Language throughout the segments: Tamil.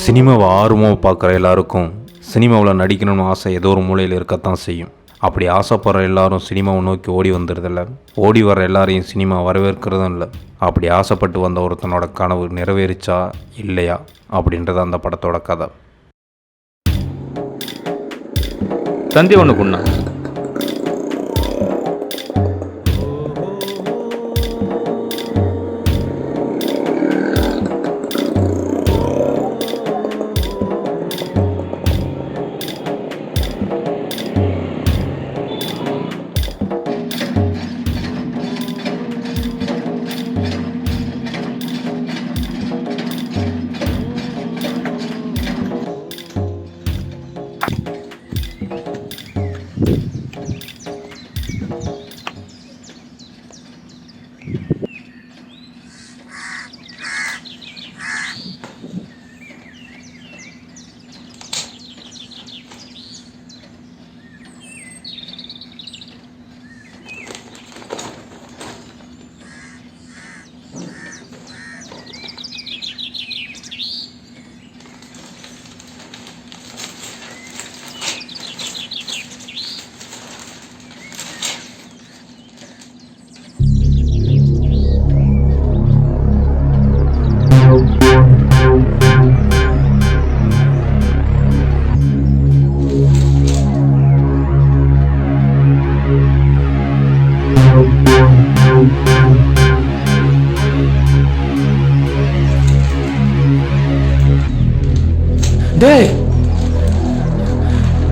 சினிமாவை ஆர்வமாக பார்க்குற எல்லாருக்கும் சினிமாவில் நடிக்கணும்னு ஆசை ஏதோ ஒரு மூலையில் இருக்கத்தான் செய்யும். அப்படி ஆசைப்படுற எல்லாரும் சினிமாவை நோக்கி ஓடி வந்துடுறதில்ல, ஓடி வர எல்லாரையும் சினிமா வரவேற்கிறதும் இல்லை. அப்படி ஆசைப்பட்டு வந்த ஒருத்தனோட கனவு நிறைவேறிச்சா இல்லையா அப்படின்றது அந்த படத்தோட கதை. தந்தி ஒன்று குண்ணா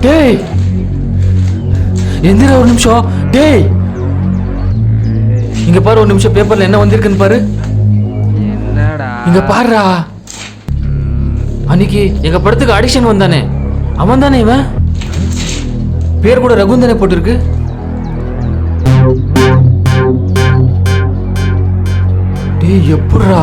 டேய் எந்திர ஒரு நிமிஷம். டேய் இங்க பாரு, ஒரு நிமிஷம் பேப்பர்ல என்ன வந்திருக்குன்னு பாரு. என்னடா இங்க பாருடா, அன்னைக்கு எங்க படத்துக்கு ஆடிஷன் வந்தானே அவன் தானே இவன். பேர் கூட ரகுன் தானே போட்டிருக்கு. டேய் எப்படிடா?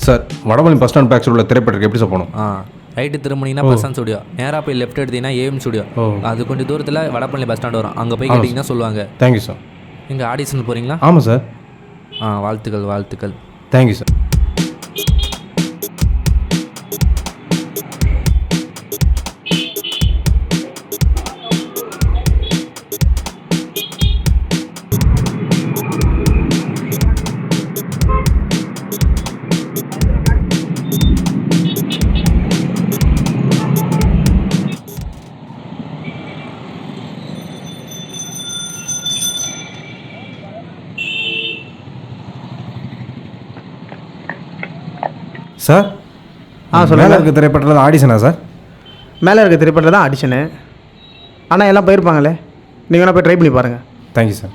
சார், வடபழனி பஸ் ஸ்டாண்ட் பேக்ஸில் உள்ள திரைப்படத்துக்கு எப்படி சார் போகணும்? ரைட்டு திரும்பினீங்கன்னா பஸ் ஸ்டுடியோ, நேராக போய் லெஃப்ட் எடுத்தீங்கன்னா ஏஎம் ஸ்டுடியோ. அது கொஞ்சம் தூரத்தில் வடபழனி பஸ் ஸ்டாண்ட் வரும். அங்கே போய் கேட்டிங்கன்னா சொல்லுவாங்க. Thank you sir. இங்கே ஆடிஷன் போகிறீங்களா? ஆமாம் சார். வாழ்த்துக்கள் வாழ்த்துக்கள். Thank you sir. சார், சொல்லுங்கள். மேலே இருக்க திரைப்படத்தில் ஆடிஷனா சார்? மேலே இருக்க திரைப்படத்தில் தான் ஆடிஷனு. ஆனால் எல்லாம் போயிருப்பாங்களே, நீங்கள் வேணால் போய் ட்ரை பண்ணி பாருங்கள். Thank you sir.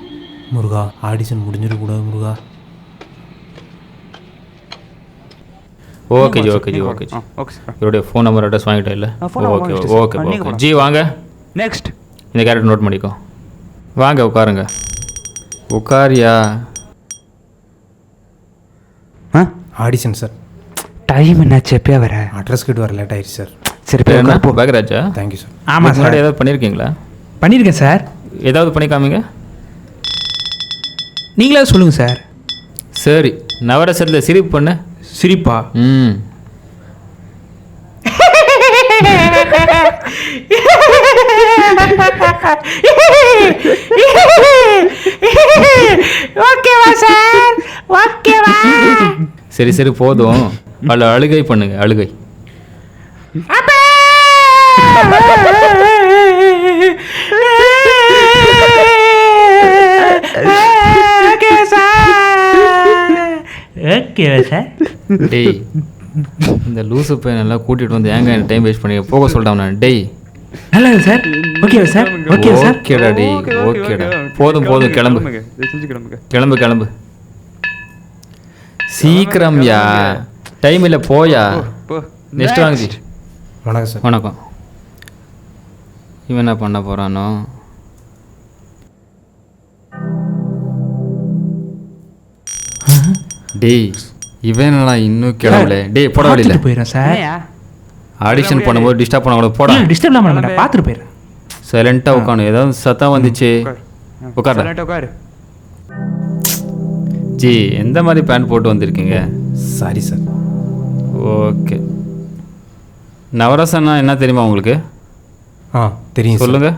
முருகா, ஆடிஷன் முடிஞ்சிடக்கூடாது முருகா. Okay ji, okay ji, okay ji. Okay sir. இவருடைய ஃபோன் நம்பர் அட்ரஸ் வாங்கிட்டேன் இல்லை? ஓகே ஓகே ஓகே ஜி, வாங்க. நெக்ஸ்ட் இந்த கேரக்டர் நோட் பண்ணிக்கோ. வாங்க உட்காருங்க. உட்காரியா? Audition sir. டைம் என்னாச்சு? எப்பயா வர? அட்ரஸ் கிட்ட வர லேட் ஆயிடுச்சு சார். சரி பேர் என்ன? போ. பாகராஜா? Thank you sir. ஆமாம் சார். ஏதாவது பண்ணியிருக்கீங்களா? பண்ணியிருக்கேன் சார். ஏதாவது பண்ணி காமிங்க. நீங்களே சொல்லுங்கள் சார். சரி, நவரசத்தில் சிரிப்பு பண்ணு. சிரிப்பா? ம். ஓகேவா சார்? ஓகேவா? சரி சரி போதும். அழுகை பண்ணுங்க, அழுகை. ஓகேவா சார்? டேய், இந்த லூசு பையன் நல்லா கூட்டிகிட்டு வந்து ஏங்க டைம் வேஸ்ட் பண்ணி போக சொல்லிட்டான் நான். டேய் நல்லா சார். ஓகேவா சார்? Okay sir. ஓகேடா டேய், ஓகேடா. போதும் போதும், கிளம்பு கிளம்பு கிளம்பு. சீக்கிரம்யா, டைம் இல்லை, போயா. நெக்ஸ்ட் வாங்க ஜி. வணக்கம் சார். வணக்கம். இவன் என்ன பண்ண போகிறானோ? டேய், இவன் என்னடா இன்னும் கிளம்பல. டேய் போட வழியில. பார்த்துட்டு போயிடுறேன் சார். ஆடிஷன் பண்ணும்போது டிஸ்டர்ப் பண்ண கூட போடா. டிஸ்டர்ப் பண்ண மாட்டேன், பார்த்துட்டு போயிடுறேன். சைலண்ட்டாக உட்காந்து ஏதாவது சத்தம் வந்துச்சு உட்கார. உட்காரு. ஜி எந்த மாதிரி பேண்ட் போட்டு வந்திருக்கீங்க? Sorry sir. ஓகே. நவரசன்னா என்ன தெரியுமா உங்களுக்கு? தெரியும் சார். சொல்லுங்க.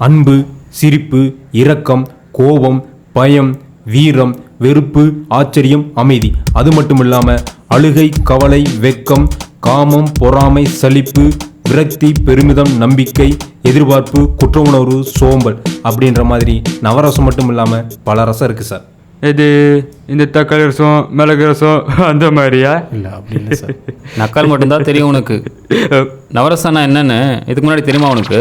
அன்பு, சிரிப்பு, இரக்கம், கோபம், பயம், வீரம், வெறுப்பு, ஆச்சரியம், அமைதி. அது மட்டும் இல்லாமல் அழுகை, கவலை, வெட்கம், காமம், பொறாமை, சலிப்பு, விரக்தி, பெருமிதம், நம்பிக்கை, எதிர்பார்ப்பு, குற்ற உணர்வு, சோம்பல் அப்படின்ற மாதிரி நவரசம் மட்டும் இல்லாமல் பல ரசம் இருக்குது சார். இது இந்த தக்காளி ரசம், மிளகு ரசம் அந்த மாதிரியா? இல்லை அப்படி இல்லை சார். நக்கால் மட்டும்தான் தெரியும் உனக்கு. நவரசனா என்னன்னு இதுக்கு முன்னாடி தெரியுமா உனக்கு?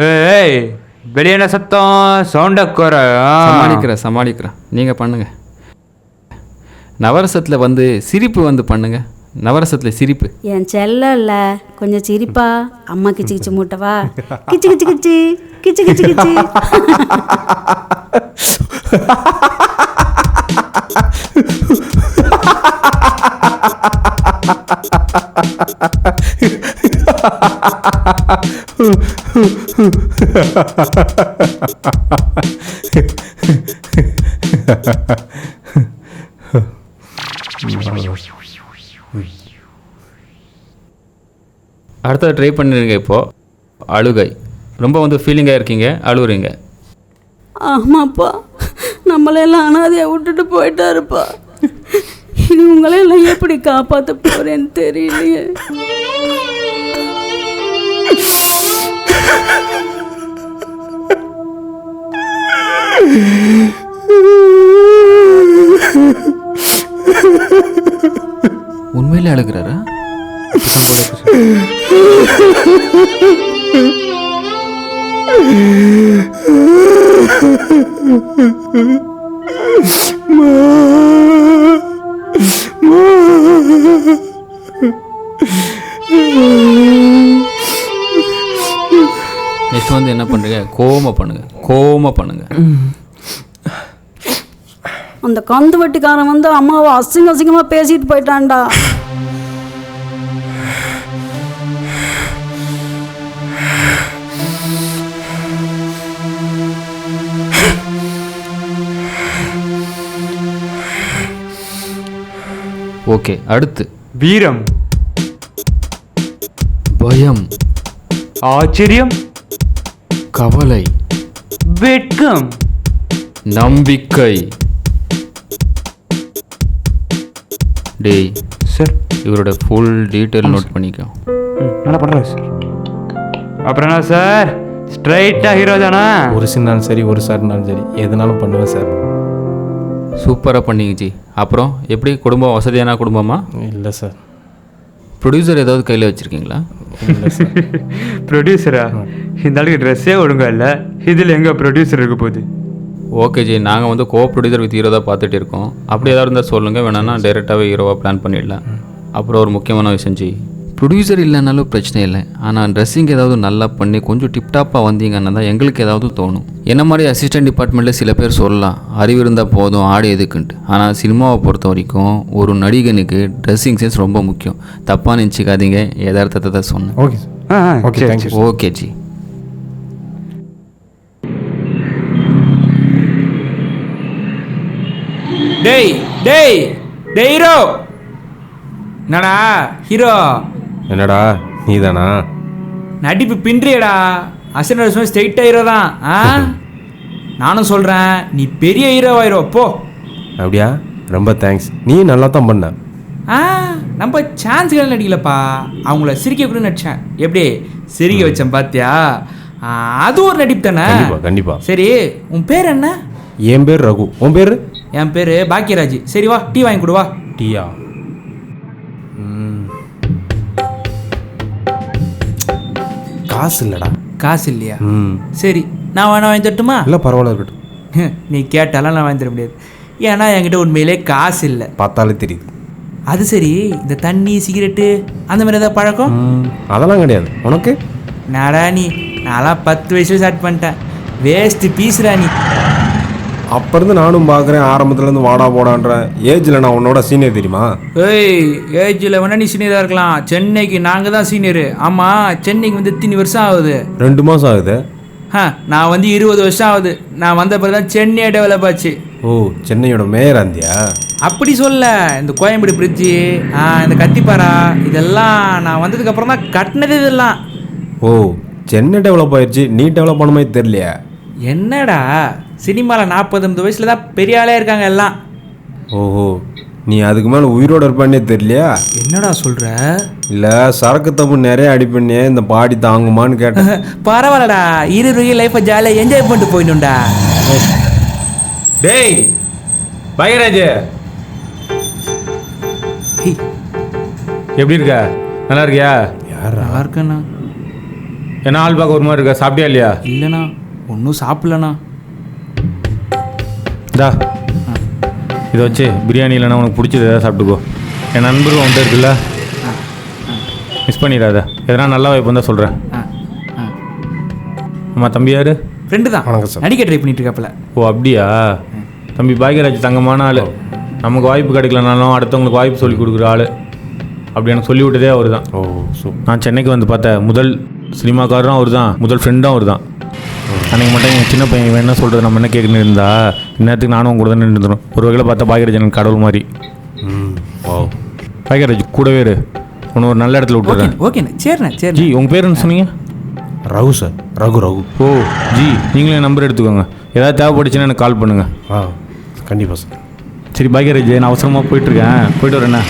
ஏய் வெளியே என்ன சத்தம்? சவுண்டை குறை. சமாளிக்கிறேன். நீங்கள் பண்ணுங்க. நவரசத்தில் வந்து சிரிப்பு வந்து பண்ணுங்க. நவரசத்தில் சிரிப்பு. என் செல்ல கொஞ்சம் சிரிப்பா. அம்மா கிச்சு கிச்சு மூட்டவா. கிச்சு கிச்சு கிச்சு கிச்சு கிச்சு கிச்சு. அடுத்தது ட்ரை பண்ணிருங்க. இப்போது அழுகை. ரொம்ப வந்து ஃபீலிங்காக இருக்கீங்க, அழுகுறீங்க. ஆமாப்பா, நம்மளையெல்லாம் அனாதையை விட்டுட்டு போயிட்டாருப்பா. இனி உங்களையெல்லாம் எப்படி காப்பாற்ற போறேன்னு தெரியலையே. உண்மையிலே அழுகிறாரா? நெக்ஸ்ட் வந்து என்ன பண்ணுறீங்க? கோவமா பண்ணுங்க. அந்த கந்து வட்டிக்காரன் வந்து அம்மாவை அசிங்கமாக பேசிட்டு போயிட்டான்டா. ஓகே. அடுத்து வீரம், பயம், ஆச்சரியம், கவலை, வெட்கம், நம்பிக்கை. டேய் சார் இவரோட ஃபுல் டீட்டெயில் நோட் பண்ணிக்கோ. நல்லா பண்ணுறேன் சார். அப்புறம் என்ன சார், ஸ்ட்ரைட்டாக ஹீரோ தானா? ஒரு சின்னாலும் சரி, ஒரு சார்னாலும் சரி, எதுனாலும் பண்ணுவேன் சார். சூப்பராக பண்ணீங்க ஜி. அப்புறம் எப்படி குடும்பம் வசதியான குடும்பமா? இல்லை சார். ப்ரொடியூசர் ஏதாவது கையில் வச்சுருக்கீங்களா? இல்லை சார். ப்ரொடியூசரா? இந்த ஆளுக்கு ட்ரெஸ்ஸே ஒழுங்கா இல்லை, இதில் எங்கே ப்ரொடியூசர் இருக்க போகுது? ஓகே ஜி, நாங்கள் வந்து கோ ப்ரொடியூசர் வித் ஹீரோ தான் பார்த்துட்டு இருக்கோம். அப்படி ஏதாவது இருந்தால் சொல்லுங்கள், வேணான்னா டைரெக்டாகவே ஹீரோவாக பிளான் பண்ணிடலாம். அப்புறம் ஒரு முக்கியமான விஷயம் ஜி, ப்ரொடியூசர் இல்லைனாலும் பிரச்சனை இல்லை, ஆனால் ட்ரெஸ்ஸிங் ஏதாவது நல்லா பண்ணி கொஞ்சம் டிப்டாப்பாக வந்தீங்கன்னா தான் எங்களுக்கு ஏதாவது தோணும். என்ன மாதிரி அசிஸ்டன்ட் டிபார்ட்மெண்ட்டில் சில பேர் சொல்லலாம் அறிவு இருந்தால் போதும் ஆடு எதுக்குன்ட்டு. ஆனால் சினிமாவை பொறுத்த வரைக்கும் ஒரு நடிகனுக்கு ட்ரெஸ்ஸிங் சென்ஸ் ரொம்ப முக்கியம். தப்பாக நினச்சிக்காதீங்க, யதார்த்தத்தை தான் சொன்னேன். Okay sir. Okay, thank you. Okay G. டேய் டேய் டேய் ஹீரோ. என்னடா ஹீரோ? என்னடா நீ தானா? நடிப்பு பின்றியடா. அசன் ஸ்ட்ரெயிட்டாக ஹீரோ தான். நானும் சொல்கிறேன், நீ பெரிய ஹீரோவாயிரும் போ. அப்படியா? ரொம்ப தேங்க்ஸ். நீ நல்லா தான் பண்ண. நம்ம சான்ஸ்கள் நடிக்கலப்பா, அவங்கள சிரிக்க கூட நடித்தேன். எப்படி சிரிக்க வச்சேன் பார்த்தியா? அது ஒரு நடிப்பு தானே? கண்டிப்பாக. சரி, உன் பேர் என்ன? என் பேர் ரகு. உன் பேர்? என் பேர் பாக்கியராஜ். சரி வா, டீ வாங்கி கொடுவா. டீயா? காசு இல்லைடா. காசு இல்லையா? சரி, நான் வேணா வாங்கி தட்டுமா? இல்லை பரவாயில்ல, இருக்கட்டும். நீ கேட்டாலும் நான் வாங்கி தர முடியாது, ஏன்னா என்கிட்ட உண்மையிலே காசு இல்லை. பார்த்தாலே தெரியுது. அது சரி, இந்த தண்ணி சிகரெட்டு அந்த மாதிரி ஏதாவது பழக்கம்? அதெல்லாம் கிடையாது. உனக்கு? நாடா நீ, நான்லாம் 10 வயசுல ஸ்டார்ட் பண்ணிட்டேன். வேஸ்ட்டு பீஸ்ரா நீ. அப்போ இருந்து நானும் பார்க்குறேன், ஆரம்பத்துலேருந்து வாடா போடான்றேன். ஏஜில் நான் உன்னோட சீனியர் தெரியுமா? ஏய், ஏஜில் வேணா நீ சீனியராக இருக்கலாம், சென்னைக்கு நாங்கள் தான் சீனியரு. ஆமாம், சென்னைக்கு வந்து எத்தனை வருஷம் ஆகுது? 2 மாதம் ஆகுது. நான் வந்து 20 வருஷம் ஆகுது. நான் வந்த பிறகு தான் சென்னையே டெவலப் ஆச்சு. ஓ, சென்னையோட மேயர் ஆந்தியா? அப்படி சொல்ல, இந்த கோயம்பேடு பிரிட்ஜு, இந்த கத்திப்பாரா, இதெல்லாம் நான் வந்ததுக்கு அப்புறம் தான் கட்டினது இதெல்லாம். ஓ, சென்னை டெவலப் ஆயிடுச்சு, நீ டெவலப் பண்ண மாதிரி தெரியலையா? என்னடா, சினிமாவில் 40-50 வயசில் தான் பெரிய ஆளே இருக்காங்க எல்லாம். ஓஹோ, நீ அதுக்கு மேலே உயிரோட இருப்பானே தெரியலையா? என்னடா சொல்கிற? இல்லை, சரக்கு தப்பு நிறைய அடிப்பண்ணே, இந்த பாடி தாங்குமான்னு கேட்டேன். பரவாயில்லடா, ரியல் லைஃப்பை ஜாலியாக என்ஜாய் பண்ணிட்டு போயிடணும்டா. டேய் பையராஜ், எப்படி இருக்க? நல்லா இருக்கியா? நல்லா இருக்கேண்ணா. என்ன ஆள் பார்க்க ஒரு மாதிரி இருக்கா? சாப்பிட்டியா இல்லையா? இல்லைண்ணா, ஒன்றும் சாப்பிட்லண்ணா. இதா இதை வச்சு பிரியாணி இல்லைன்னா உனக்கு பிடிச்சது எதாவது சாப்பிட்டுக்கோ. என் நண்பரும் வந்துட்டு இருக்குல்ல, மிஸ் பண்ணிடாத. எதனா நல்லா வாய்ப்பு வந்தால் சொல்கிறேன். ஆமாம், தம்பி யார்? ஃப்ரெண்டு தான், வணக்கம் சார். நடிக்க ட்ரை பண்ணிட்டு இருக்காப்புல. ஓ அப்படியா? தம்பி பாக்யராஜ் தங்கமான ஆள். நமக்கு வாய்ப்பு கிடைக்கலனாலும் அடுத்தவங்களுக்கு வாய்ப்பு சொல்லி கொடுக்குற ஆள். அப்படி எனக்கு சொல்லி விட்டதே அவர் தான். ஓ, நான் சென்னைக்கு வந்து பார்த்தேன், முதல் சினிமாக்காரரும் அவர் தான், முதல் ஃப்ரெண்டும் அவர் தான். அன்றைக்கி மட்டும் எங்கள் சின்ன பையன் இவன் என்ன சொல்கிறது, நம்ம என்ன கேட்கணும் இருந்தா இந்நேரத்துக்கு நானும் உங்க கூட தான் நின்றுடும். ஒரு வகையில் பார்த்தா பாக்யராஜ் எனக்கு கடவுள் மாதிரி. பாக்யராஜ் கூடவே இரு, உன்னை ஒரு நல்ல இடத்துல விட்டுறேன். ஓகேண்ணே, சரிண்ணே, சரி. ஜி, உங்கள் பேர் என்ன சொன்னீங்க? ரகு சார். ரகு. ஓ ஜி, நீங்களே நம்பர் எடுத்துக்கோங்க. ஏதாவது தேவைப்பட்டுச்சுன்னா எனக்கு கால் பண்ணுங்கள். கண்டிப்பாக சார். சரி பாக்யராஜ், நான் அவசரமாக போயிட்டுருக்கேன், போயிட்டு வரேண்ணா.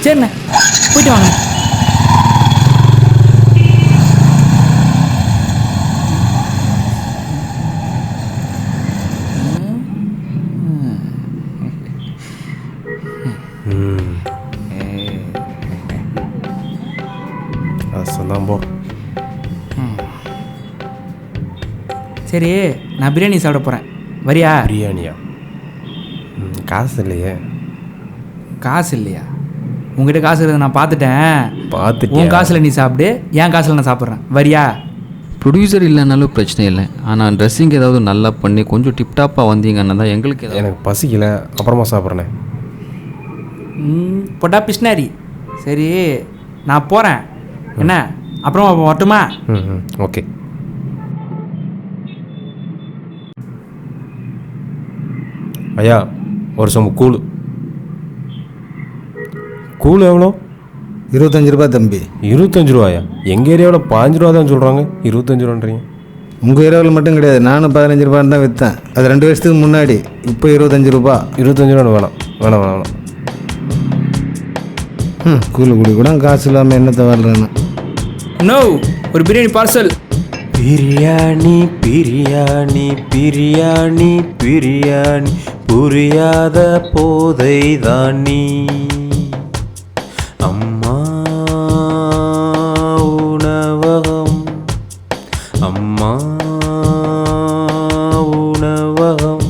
சரிண்ணே, போயிட்டு வாங்க. தான் போ. சரி, நான் பிரியாணி சாப்பிட போகிறேன், வரியா? பிரியாணியா? காசு இல்லையே. காசு இல்லையா? உங்ககிட்ட காசு இருக்கிறத நான் பார்த்துட்டேன். உன் காசில் நீ சாப்பிடு, என் காசில் நான் சாப்பிட்றேன், வரியா? ப்ரொடியூசர் இல்லைனாலும் பிரச்சனை இல்லை, ஆனால் ட்ரெஸ்ஸிங் ஏதாவது நல்லா பண்ணி கொஞ்சம் டிப்டாப்பாக வந்தீங்கன்னா தான் எங்களுக்கு எனக்கு பசிக்கல, அப்புறமா சாப்பிட்றேனே. பொட்டா பிஸ்னாரி. சரி, நான் போகிறேன், என்ன அப்புறமா வரட்டுமா? ஓகே. ஐயா, ஒரு சம கூழ். கூழ் எவ்வளோ? 25 ரூபா தம்பி. 25 ரூபாயா? எங்கள் ஏரியாவில் 15 ரூபா தான் சொல்கிறாங்க, 25 ரூபான்றீங்க. உங்கள் ஏரியாவில் மட்டும் கிடையாது, நானும் 15 ரூபான்னு தான் விற்றேன். அது 2 வருஷத்துக்கு முன்னாடி. இப்போ 25 ரூபா. 25 ரூபா வேணாம் வேணாம் வேணாம். கூழ் குடி கூட காசு இல்லாமல் என்னத்தை வரலன்னு. நோ, ஒரு பிரியாணி பார்சல். பிரியாணி பிரியாணி பிரியாணி பிரியாணி புரியாத போதை தானி அம்மா உணவகம் அம்மா உணவகம்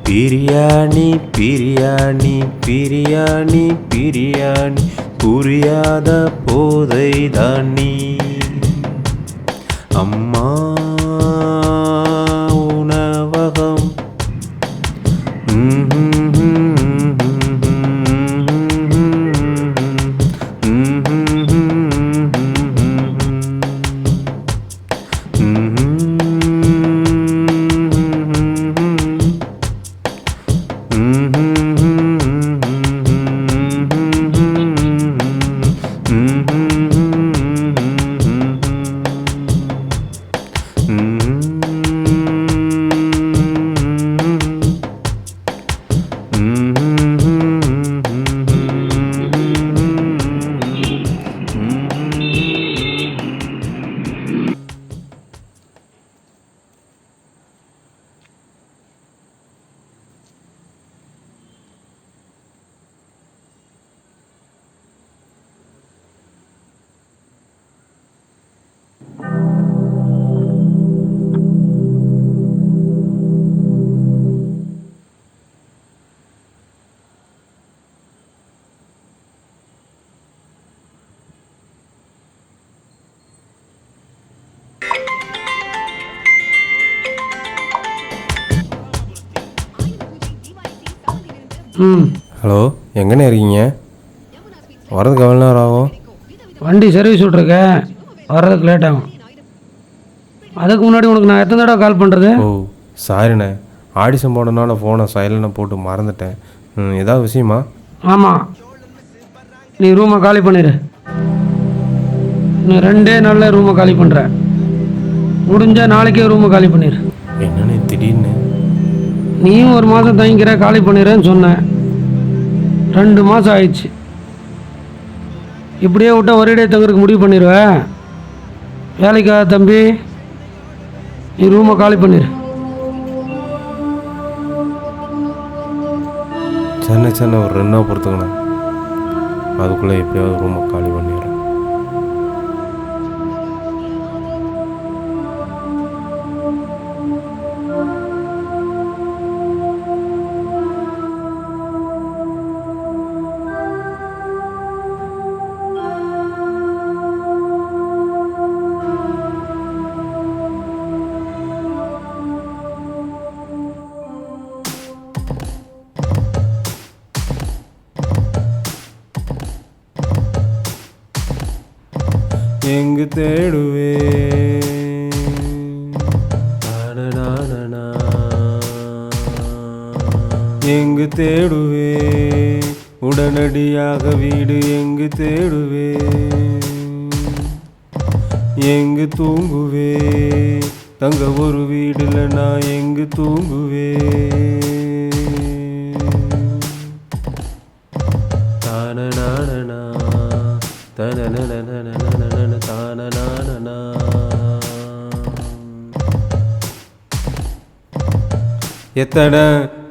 பிரியாணி பிரியாணி பிரியாணி பிரியாணி புரியாத போதை தானி அம்மா உணவகம். ம். ஹலோ, எங்கண்ணே இருக்கீங்க? வரதுக்கு எவ்வளோ நேரம் ஆகும்? வண்டி சர்வீஸ் விட்ருக்கேன், வர்றதுக்கு லேட் ஆகும். அதுக்கு முன்னாடி உனக்கு நான் எத்தனை தடவை கால் பண்ணுறது? ஓ சாரிண்ணே, ஆடிஷன் போனனால ஃபோனை சைலண்டாக போட்டு மறந்துட்டேன். ஏதாவது விஷயமா? ஆமாம், நீ ரூமை காலி பண்ணிடு. நீ 2 நாளில் ரூமை காலி பண்ணுற. முடிஞ்ச நாளைக்கே ரூமை காலி பண்ணிடு. என்னண்ணே திடீர்னு? நீயும் 1 மாதம் தங்கிக்கிற, காலி பண்ணிடுறேன்னு சொன்னேன். 2 மாதம் ஆயிடுச்சு. இப்படியே விட்டா ஒரேடியே தங்குறதுக்கு முடிவு பண்ணிடுவேன். வேலைக்கா தம்பி, நீ ரூமை காலி பண்ணிடு. சென்னை ஒரு 2 நாள் பொறுத்துக்கண்ணே, அதுக்குள்ளே எப்படியாவது ரூமை காலி பண்ணிடுறேன். எங்கு தேடுவே எங்கு தேடுவே உடனடியாக வீடு எங்கு தேடுவே எங்கு தூங்குவே தங்க ஒரு வீடுல நான் எங்கு தூங்குவே தானநானனா தனனனனனனனன தானநானனா எத்தனை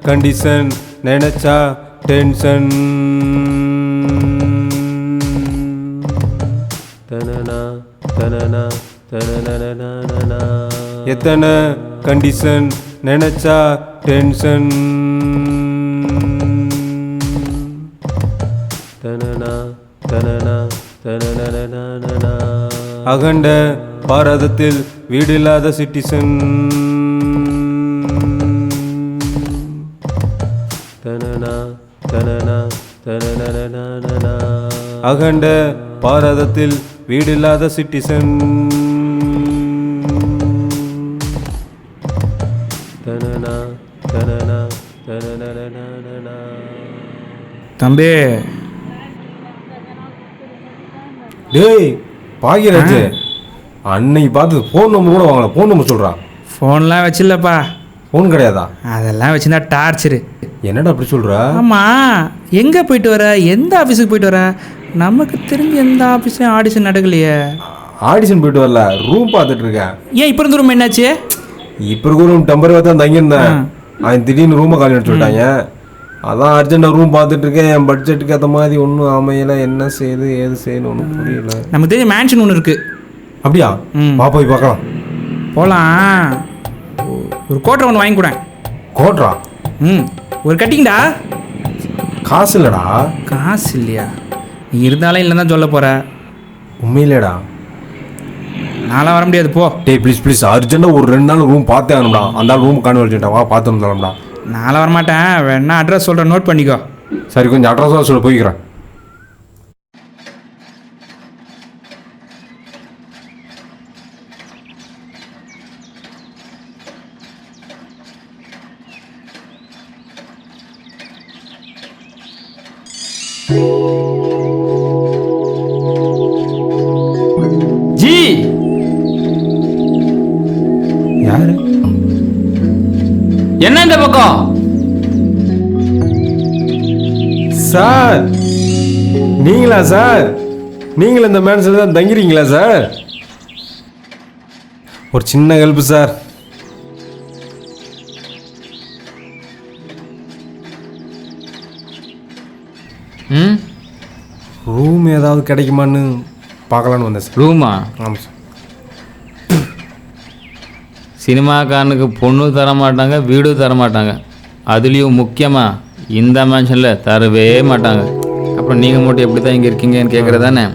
கண்டிஷன் நினைச்சா டென்ஷன் தனனா தனனா தனனனனனனா எத்தனை கண்டிஷன் நினைச்சா டென்ஷன் தனனா தனனா தனனனனனனா அகண்ட பாரதத்தில் வீடில்லாத சிட்டிசன் தனனா தனனா தனனனனனனா அகண்ட பாரதத்தில் வீடில்லாத சிட்டிசன் தனனா தனனா தனனனனனனா தம்பி. டேய் பாகியராஜ், அன்னைக்கு பார்த்து ஃபோன் நம்பர் கூட வாங்கலாம். ஃபோன் நம்பர் சொல்கிறான். ஃபோன்லாம் வச்சில்லப்பா. ஃபோன் கிடையாதா? அதெல்லாம் வச்சுருந்தா டார்ச்சரு. என்னடா அப்படி சொல்கிற? ஆமாம், எங்கே போயிட்டு வர, எந்த ஆஃபீஸுக்கு போயிட்டு வர? நமக்கு தெரிஞ்சு எந்த ஆஃபீஸ்லையும் ஆடிஷன் நடக்கலையே. ஆடிஷன் போயிட்டு வரல, ரூம் பார்த்துட்டு இருக்கேன். ஏன் இப்போ இருந்த ரூம் என்னாச்சு? இப்போ இருக்க ரூம் டெம்பரவரி தான் தங்கியிருந்தேன். அவன் திடீர்னு ரூமை காலி எடுத்து விட்டாங்க. அதான் அர்ஜென்ட்டாக ரூம் பார்த்துட்டு இருக்கேன். என் பட்ஜெட்டுக்கு ஏற்ற மாதிரி ஒன்றும் அமையலை. என்ன செய்யுது ஏது செய்யணும் ஒன்றும் புரியல. நமக்கு தெரிஞ்ச மேன்ஷன் ஒன்று இருக்குது. அப்படியா? வா போய் பார்க்கலாம். போகலாம். ஒரு கோட்டரை ஒன்று வாங்கி கூட. கோட்ரா? ஒரு கட்டிங்கடா. காசு இல்லைடா. காசு இல்லையா? நீ இருந்தாலும் இல்லை தான் சொல்ல போகிற. உண்மையிலேடா? நான்லாம் வர முடியாது, போ. டேய் ப்ளீஸ் அர்ஜென்ட்டாக ஒரு 2 நாள் ரூம் பார்த்தே ஆகணும்டா. அந்த ரூம் காண வச்சுட்டா, வா பார்த்து வந்துடலாம்டா. நான்லாம் வரமாட்டேன், வேணா அட்ரஸ் சொல்கிறேன், நோட் பண்ணிக்கோ. சரி, கொஞ்சம் அட்ரஸாக சொல்ல போய்க்கிறேன். ஜி, யாரு? என்ன இந்த பக்கம்? சார், நீங்களா சார்? நீங்களும் இந்த மேன்ஸில் தான் தங்கிறீங்களா சார்? ஒரு சின்ன ஹெல்ப் சார். ரூம் ஏதாவது கிடைக்குமான்னு பார்க்கலான்னு வந்தேன் சார். ரூமா? ஆமாம் சார். சினிமாக்காரனுக்கு பொண்ணு தர மாட்டாங்க, வீடு தர மாட்டாங்க. அதுலேயும் முக்கியமாக இந்த மேன்ஷனில் தரவே மாட்டாங்க. அப்புறம் நீங்கள் மட்டும் எப்படி தான் இங்கே இருக்கீங்கன்னு கேட்குறதானே?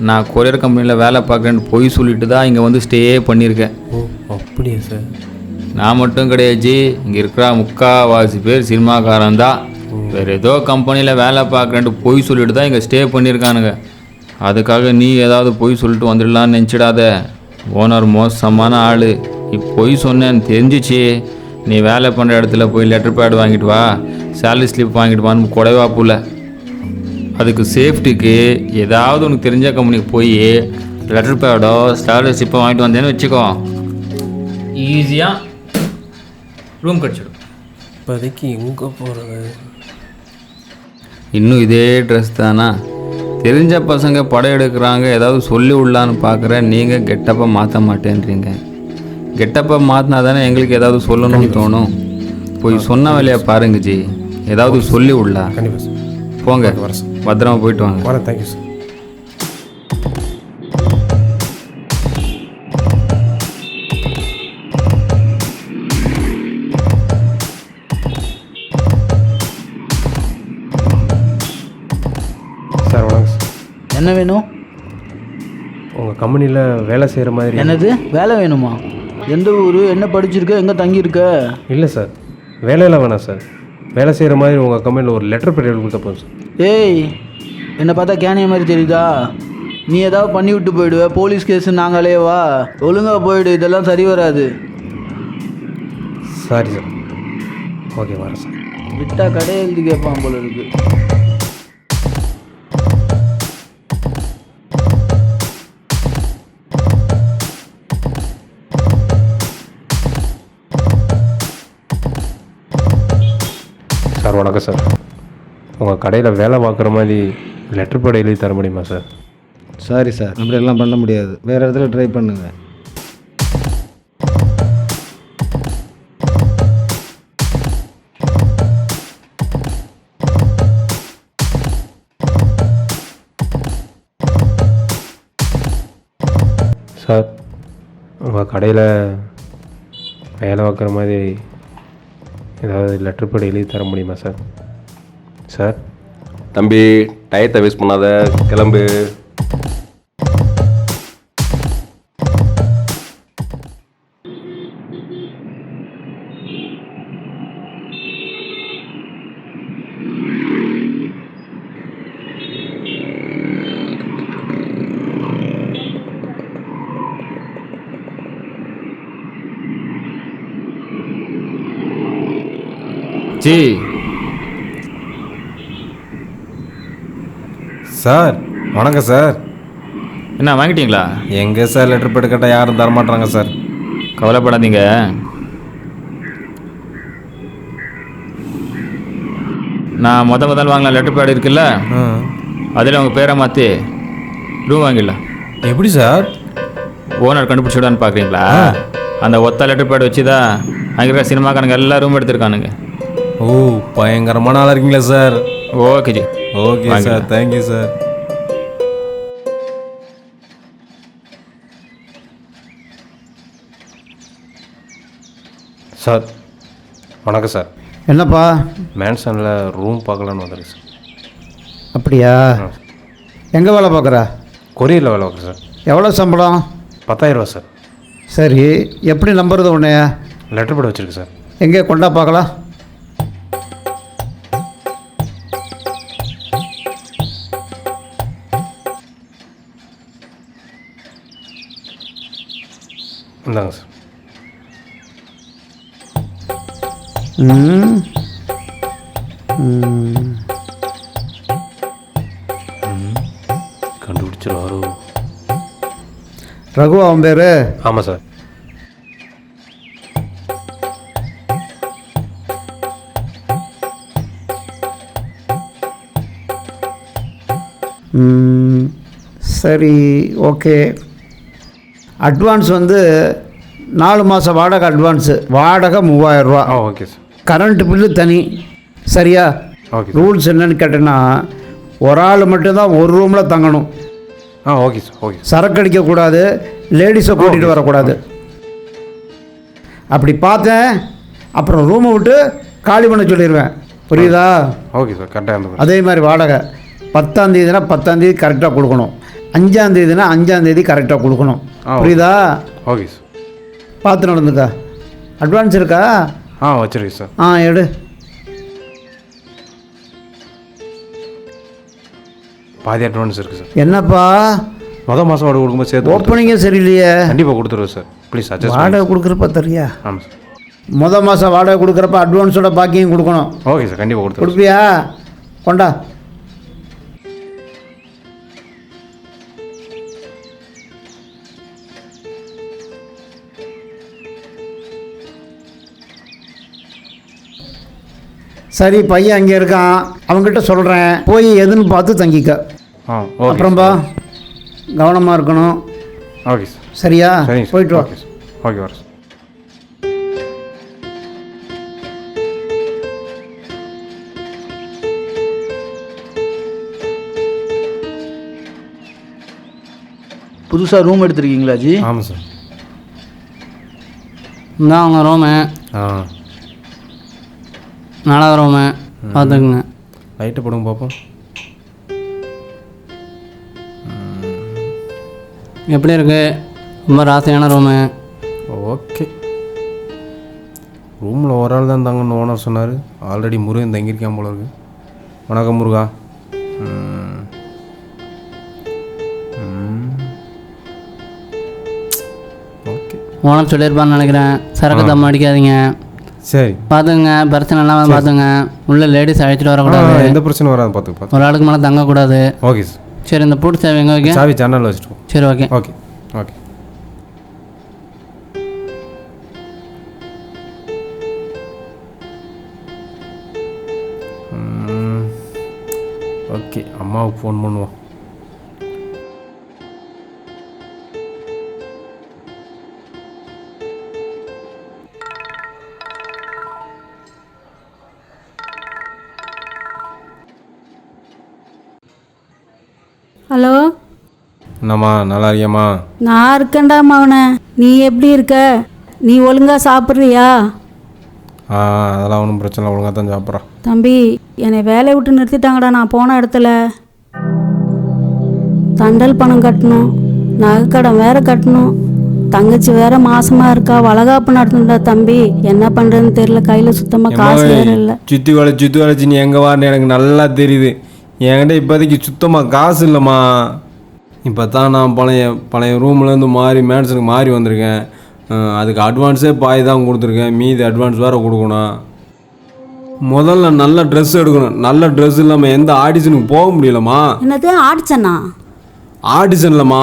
நான் கொரியர் கம்பெனியில் வேலை பார்க்குறேன்னு பொய் சொல்லிட்டு தான் இங்கே வந்து ஸ்டே பண்ணியிருக்கேன். ஓ அப்படியா சார்? நான் மட்டும் கிடையாது, இங்கே இருக்கிற முக்கால்வாசி பேர் சினிமாக்காரன் தான். ஓ வேறு ஏதோ கம்பெனியில் வேலை பார்க்குறேன்ட்டு பொய் சொல்லிட்டு தான் இங்கே ஸ்டே பண்ணியிருக்கானுங்க. அதுக்காக நீ ஏதாவது பொய் சொல்லிட்டு வந்துடலான்னு நினச்சிடாத. ஓனர் மோசமான ஆள். நீ பொய் சொன்னேன்னு தெரிஞ்சிச்சு, நீ வேலை பண்ணுற இடத்துல போய் லெட்டர் பேட் வாங்கிட்டு வா, சேலரி ஸ்லிப் வாங்கிட்டு வான்னு குறைவா போல. அதுக்கு சேஃப்டிக்கு ஏதாவது உனக்கு தெரிஞ்ச கம்பெனிக்கு போய் லெட்டர் பேடோ சேலரி ஸ்லிப்போ வாங்கிட்டு வந்தேன்னு வச்சுக்கோ, ஈஸியாக ரூம் கிடச்சிடும். இப்போதைக்கு எங்கே போகிறது? இன்னும் இதே ட்ரெஸ் தானா? தெரிஞ்ச பசங்க படம் எடுக்கிறாங்க, ஏதாவது சொல்லி விடலான்னு பார்க்குறேன். நீங்கள் கெட்டப்பை மாற்ற மாட்டேன்றீங்க. கெட்டப்பை மாற்றினா தானே எங்களுக்கு ஏதாவது சொல்லணும்னு தோணும். போய் சொன்ன வேலையை பாருங்க ஜி, ஏதாவது சொல்லி விடலாம். கண்டிப்பாக சார். போங்க, பத்திரமா போயிட்டு வாங்க. வரேன். Thank you sir. சார் வணக்கம் சார். என்ன வேணும்? உங்கள் கம்பெனியில் வேலை செய்கிற மாதிரி. என்னது வேலை வேணுமா? எந்த ஊர், என்ன படிச்சிருக்க, எங்கே தங்கியிருக்க? இல்லை சார், வேலையெல்லாம் வேணாம் சார். வேலை செய்கிற மாதிரி உங்கள் கம்பெனியில் ஒரு லெட்டர் பேட் கொடுத்தா போதும் சார். ஏய், என்னை பார்த்தா கேனிய மாதிரி தெரியுதா? நீ ஏதாவது பண்ணி விட்டு போயிடுவ, போலீஸ் கேஸு நாங்களே வா. ஒழுங்காக போயிடு, இதெல்லாம் சரி வராது. Sorry sir. ஓகே வரேன் சார். விட்டா கடையை எழுதி கேட்பான் போல இருக்கு. சார் வணக்கம் சார். உங்கள் கடையில் வேலை பார்க்குற மாதிரி லெட்டர் பேட் எழுதி தர முடியுமா சார்? சாரி சார், அப்படியெல்லாம் பண்ண முடியாது. வேறு இடத்துல ட்ரை பண்ணுங்கள். சார் உங்கள் கடையில் வேலை பார்க்குற மாதிரி ஏதாவது லெட்டர் பேட் எழுதி தர முடியுமா சார்? சார் தம்பி, டயத்தை வேஸ்ட் பண்ணாத, கிளம்பு. ஜி சார் வணக்கம் சார். என்ன வாங்கிட்டீங்களா? எங்கே சார் லெட்டர் பேட் கேட்டால் யாரும் தரமாட்டாங்க சார். கவலைப்படாதீங்க, நான் முதல் வாங்கலாம் லெட்டர் பேட் இருக்குல்ல, அதில் உங்கள் பேரை மாற்றி ரூம் வாங்கிடலாம். எப்படி சார்? ஓனர் கண்டுபிடிச்சிடான்னு பார்க்குறீங்களா? அந்த ஒத்த லெட்டர் பேட் வச்சு தான் அங்கே இருக்கிற சினிமாக்காரங்க எல்லா ரூம் எடுத்திருக்கானுங்க. ஓ, பயங்கரமான ஆளாக இருக்கீங்களா sir? Okay ji. Okay sir, thank you sir. Sir வணக்கம் சார். என்னப்பா? மேன்ஷனில் ரூம் பார்க்கலான்னு வந்துடுங்க சார். அப்படியா? எங்கே வேலை பார்க்குற? கொரியரில் வேலை பார்க்குறேன் சார். எவ்வளோ சம்பளம்? 10,000 ரூபா சார். சரி, எப்படி நம்புறது உன்னைய? லெட்டர் பேட் வச்சுருக்கு சார். எங்கே கொண்டா பார்க்கலாம். இந்தாங்க சார். கண்டுபிடிச்சிருவாரோ? ரகு அவன் பேர்? ஆமாம் சார். சரி, ஓகே. அட்வான்ஸ் வந்து 4 மாதம் வாடகை அட்வான்ஸு. வாடகை 3000 ரூபா. Okay sir. கரண்ட்டு பில்லு தனி. சரியா? ஓகே. ரூல்ஸ் என்னன்னு கேட்டேன்னா, ஒரு ஆள் மட்டும்தான் ஒரு ரூமில் தங்கணும். Okay sir. ஓகே. சரக்கு அடிக்கக்கூடாது, லேடிஸை கூட்டிகிட்டு வரக்கூடாது. அப்படி பார்த்தேன் அப்புறம் ரூமை விட்டு காலி பண்ண சொல்லிடுவேன். புரியுதா? ஓகே சார், கரெக்டாக. அதே மாதிரி வாடகை 10ஆம் தேதினா 10ஆம் தேதி கரெக்டாக கொடுக்கணும். 5ஆம் தேதினா 5ஆம் தேதி கரெக்டாக கொடுக்கணும். புரியுதா? Okay sir. பார்த்து நடந்துக்கா. அட்வான்ஸ் இருக்கா? வச்சுருக்கேன் சார். எடு. பாதி அட்வான்ஸ் இருக்குது சார். என்னப்பா மாதம் வாடகை கொடுக்கும்போது சேர்த்து ஓப்பனிங்கே சரியில்லையே. கண்டிப்பாக கொடுத்துருவேன் சார். Please adjust. வாடகை கொடுக்குறப்ப தரியா? ஆமாம் சார். மாதம் வாடகை கொடுக்குறப்ப அட்வான்ஸோட பாக்கியும் கொடுக்கணும். ஓகே சார், கண்டிப்பாக கொடுத்துருவேன். கொடுப்பியா? கொண்டா. சரி, பையன் அங்கே இருக்கான், அவங்ககிட்ட சொல்கிறேன், போய் எதுன்னு பார்த்து தங்கிக்க. ஓகே. அப்புறம்பா கவனமாக இருக்கணும். Okay sir. சரியா? சரிங்க சார். போயிட்டு வா. Okay sir. ஓகே வர சார். புதுசாக ரூம் எடுத்துருக்கீங்களா ஜி? ஆமாம் சார். இதான் அவங்க ரூமு. நாலாவது ரூமு பார்த்துக்குங்க. லைட்டை போடுங்க பார்ப்போம். எப்படி இருக்கு? ரொம்ப ராசியான ரூமு. ஓகே. ரூமில் ஒரு ஆள் தான் தாங்கன்னு ஓனர் சொன்னார். ஆல்ரெடி முருகன் தங்கியிருக்கான் போல இருக்கு. வணக்கம் முருகா. ஓகே. ஓனர் சொல்லியிருப்பான்னு நினைக்கிறேன். சரக்கு தம் அடிக்காதீங்க. சரி பார்த்துங்க, பிரச்சனை எல்லாம் பார்த்துங்க. உள்ள லேடிஸ் அழைச்சிட்டு வரக்கூடாது. எந்த பிரச்சனை வராது பார்த்து. ஒரு ஆளுக்கு மேலே தங்கக்கூடாது. Okay sir. சரி, இந்த பூட்டு சேவை எங்கே வைக்க? சாவி ஜன்னல் வச்சுட்டு. சரி, ஓகே ஓகே ஓகே. ஓகே, அம்மாவுக்கு ஃபோன் பண்ணுவோம். ஹலோ, என்னம்மா நல்லா இருக்கியம்மா? நான் இருக்கேன்டா மவனே. நீ எப்படி இருக்க? நீ ஒழுங்கா சாப்பிட்றியா? அதெல்லாம் ஒன்றும் பிரச்சனை இல்லை, ஒழுங்காக தான் சாப்பிட்றேன். தம்பி, என்னை வேலையை விட்டு நிறுத்திட்டாங்கடா. நான் போன இடத்துல தண்டல் பணம் கட்டணும், நகைக்கடன் வேற கட்டணும், தங்கச்சி வேற மாசமா இருக்கா, வளகாப்பு நடத்தணும்டா தம்பி. என்ன பண்றதுன்னு தெரியல, கையில சுத்தமா காசு வேற இல்லை. சுற்றி வளைச்சி நீ எங்கே வாருன்னு எனக்கு நல்லா தெரியுது. என்கிட்ட இப்போதைக்கு சுத்தமாக காசு இல்லைம்மா. இப்போ தான் நான் பழைய ரூம்லேருந்து மேன்ஷனுக்கு மாறி வந்திருக்கேன். அதுக்கு அட்வான்ஸே பாய் தான் கொடுத்துருக்கேன். மீதி அட்வான்ஸ் வேறு கொடுக்கணும். முதல்ல நல்ல ட்ரெஸ் எடுக்கணும். நல்ல ட்ரெஸ் இல்லாமல் எந்த ஆடிஷனுக்கு போக முடியலம்மா. என்னது ஆடிஷனா? ஆடிஷன் இல்லைம்மா,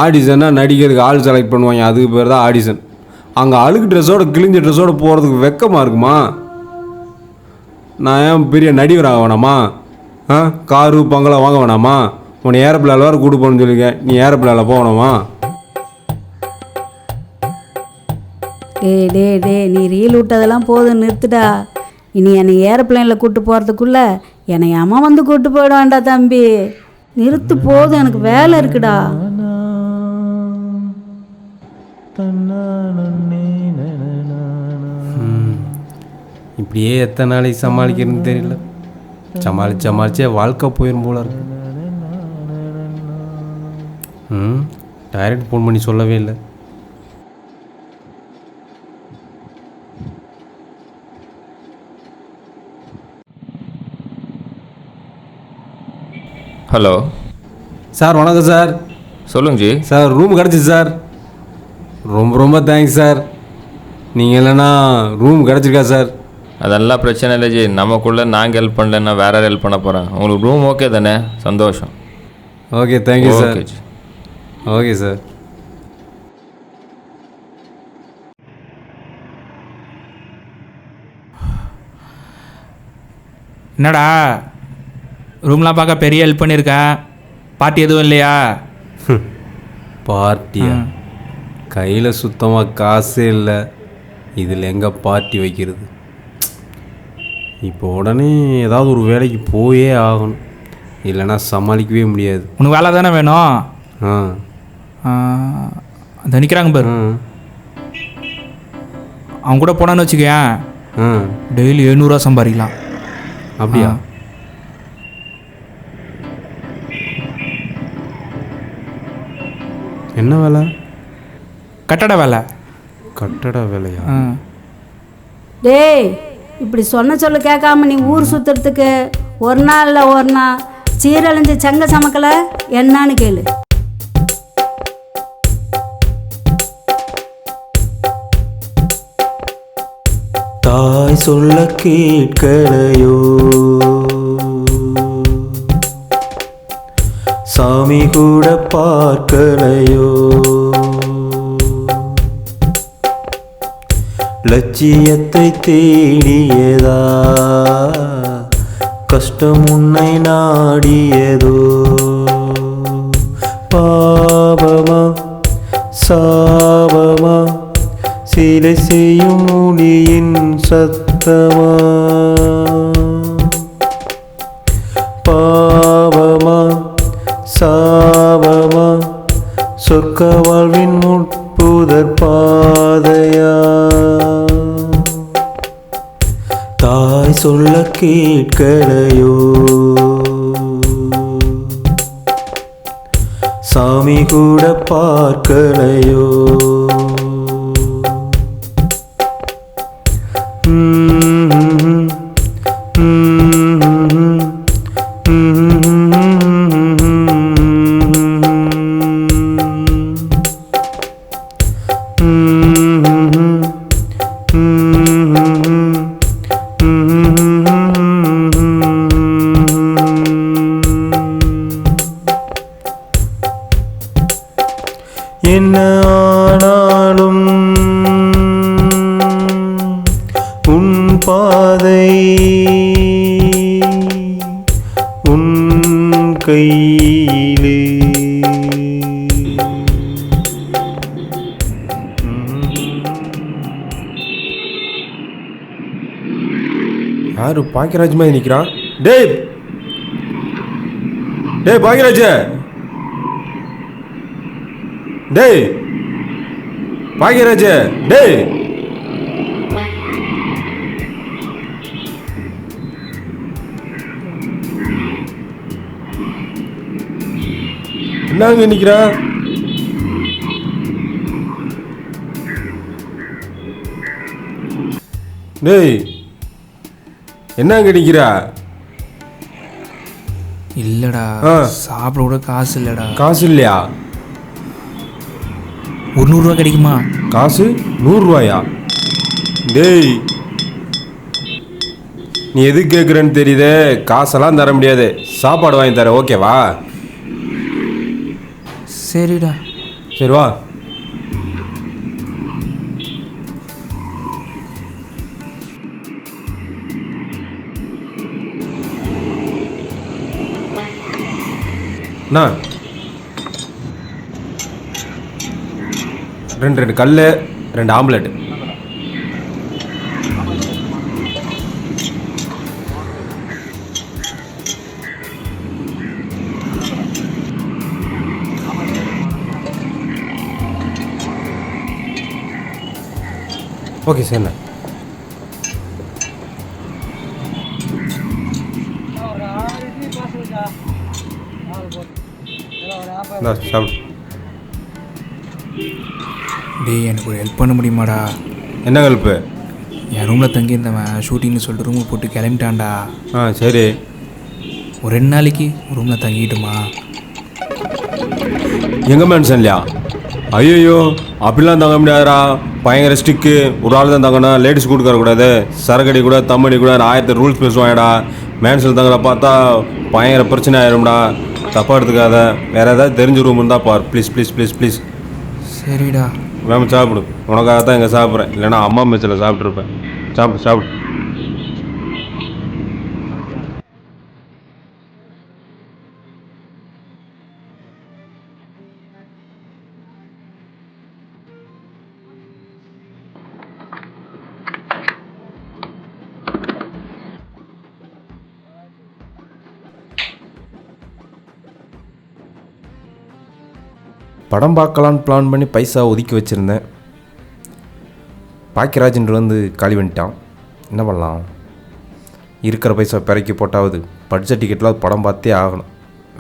ஆடிஷன்னா நடிக்கிறதுக்கு ஆள் செலக்ட் பண்ணுவாங்க, அதுக்கு பேர் தான் ஆடிஷன். அங்கே அழுக்கு ட்ரெஸ்ஸோட கிழிஞ்ச ட்ரெஸ்ஸோடு போகிறதுக்கு வெக்கமாக இருக்குமா? நான் ஏன் பெரிய நடிகர் ஆக வேணாமா? காரு பங்களா வாங்க வேணாமா? உன்னை ஏரோப்ளேனில் வேறு கூட்டு போகணுன்னு சொல்லியிருக்கேன். நீ ஏரோப்ளேனில் போகணுமா? டே நீ ரீல் விட்டதெல்லாம் போதும், நிறுத்துடா. இனி என்னை ஏரோப்ளேனில் கூப்பிட்டு போகிறதுக்குள்ள என்னை அம்மா வந்து கூப்பிட்டு போயிடுவான்டா தம்பி. நிறுத்து, போதும், எனக்கு வேலை இருக்குடா. இப்படியே எத்தனை நாளைக்கு சமாளிக்கிறதுன்னு தெரியல. சமாளிச்சே வாழ்க்கை போயிடும் போல இருக்கு. டைரக்ட் ஃபோன் பண்ணி சொல்லவே இல்லை. ஹலோ சார், வணக்கம் சார். சொல்லுங்க ஜி. சார், ரூம் கிடச்சிது சார். ரொம்ப தேங்க்ஸ் சார். நீங்கள் இல்லைன்னா ரூம் கிடச்சிருக்கா சார்? அதெல்லாம் பிரச்சனை இல்லை ஜி. நமக்குள்ளே நாங்கள் ஹெல்ப் பண்ணலன்னா வேற யார் ஹெல்ப் பண்ண போகிறேன். உங்களுக்கு ரூம் ஓகே தானே? சந்தோஷம். Okay, thank you sir. Okay ji. Okay sir. என்னடா ரூம்லாம் பார்க்க பெரிய ஹெல்ப் பண்ணியிருக்கேன். பார்ட்டி எதுவும் இல்லையா? பார்ட்டியா? கையில் சுத்தமாக காசே இல்லை. இதில் எங்கே பார்ட்டி வைக்கிறது? இப்போ உடனே ஏதாவது ஒரு வேலைக்கு போயே ஆகணும், இல்லைன்னா சமாளிக்கவே முடியாது. உனக்கு வேலை தானே வேணும்? அதை நிற்கிறாங்க பாரு, அவங்க கூட போனான்னு வச்சுக்கேன், டெய்லி 700 ரூபா சம்பாதிக்கலாம். அப்படியா? என்ன வேலை? கட்டட வேலை. கட்டட வேலையா? டேய், இப்படி சொன்ன சொல்ல கேட்காம நீ ஊர் சுற்றுறதுக்கு ஒரு நாள் இல்லை ஒரு நாள் சீரழிஞ்ச சங்க சமக்கலை என்னான்னு கேளு. தாய் சொல்ல கேட்கலையோ, சாமி கூட பார்க்கலையோ, லட்சியத்தை தேடியதா கஷ்டம் உன்னை நாடியதோ, பாவமா சாபமா சிலை செய்யும் மொழியின் சத்தமா, பாவமா சாபமா சொர்க்க வாழ்வின் முட்புதற் பாதையா, தாய் சொல்ல கேட்கலையோ, சாமி கூட பார்க்கலையோ, என்ன ஆனாலும் உன் பாதை உன் கையிலே. யாரு பாக்கியராஜ் மாதிரி நிற்கிறான்? டேய் டேய் பாக்கியராஜ், டேய் பாக்கியராஜ், டேய் என்னங்க நிற்கிறான்? டேய் என்னங்க நிற்கிறா? இல்லடா, சாப்பிட கூட காசு இல்லடா. காசு இல்லையா? ஒரு 100 ரூபா கிடைக்குமா? காசு 100 ரூபாயா? டேய் நீ எது கேட்குறேன்னு தெரியுதே, காசெல்லாம் தர முடியாது, சாப்பாடு வாங்கி தர, ஓகேவா? சரிடா. சரி வா. அண்ணா 2 கல் 2 ஆம்லெட். ஓகே சரிண்ணா. சாப்பிடு. டேய் எனக்கு ஒரு ஹெல்ப் பண்ண முடியுமாடா? என்ன ஹெல்ப்பு? என் ரூமில் தங்கியிருந்தவன் ஷூட்டிங்னு சொல்லிட்டு ரூமில் போட்டு கிளம்பிட்டான்டா. சரி. ஒரு 2 நாளைக்கு ரூமில் தங்கிட்டுமா? எங்கே மென்ஷன் இல்லையா? ஐயோ அப்படிலாம் தங்க முடியாதுடா, பயங்கர ஸ்டிக்கு. ஒரு ஆள் தான் தங்கணும், லேடிஸ் கொடுக்கக்கூடாது, சரக்கடி கூட தம்மடி கூட 1000 ரூல்ஸ் பேசுவாங்கடா. மேன்ஷன் தங்குற பார்த்தா பயங்கர பிரச்சனை ஆயிரும்டா, தப்பாக எடுத்துக்காத. வேறு ஏதாவது தெரிஞ்ச ரூம் இருந்தால் பார் ப்ளீஸ் ப்ளீஸ் ப்ளீஸ் ப்ளீஸ். சரிடா. வேம சாப்பிடு, உனக்காக தான் இங்கே சாப்பிட்றேன், இல்லைனா அம்மா மெச்சில் சாப்பிட்ருப்பேன். சாப்பிடு சாப்பிடு. படம் பார்க்கலான்னு பிளான் பண்ணி பைசா ஒதுக்கி வச்சுருந்தேன். பாக்கியராஜன் வந்து காலி பண்ணிட்டான். என்ன பண்ணலாம்? இருக்கிற பைசா பிறக்கி போட்டாவது பட்ஜெட் டிக்கெட்டில் படம் பார்த்தே ஆகணும்,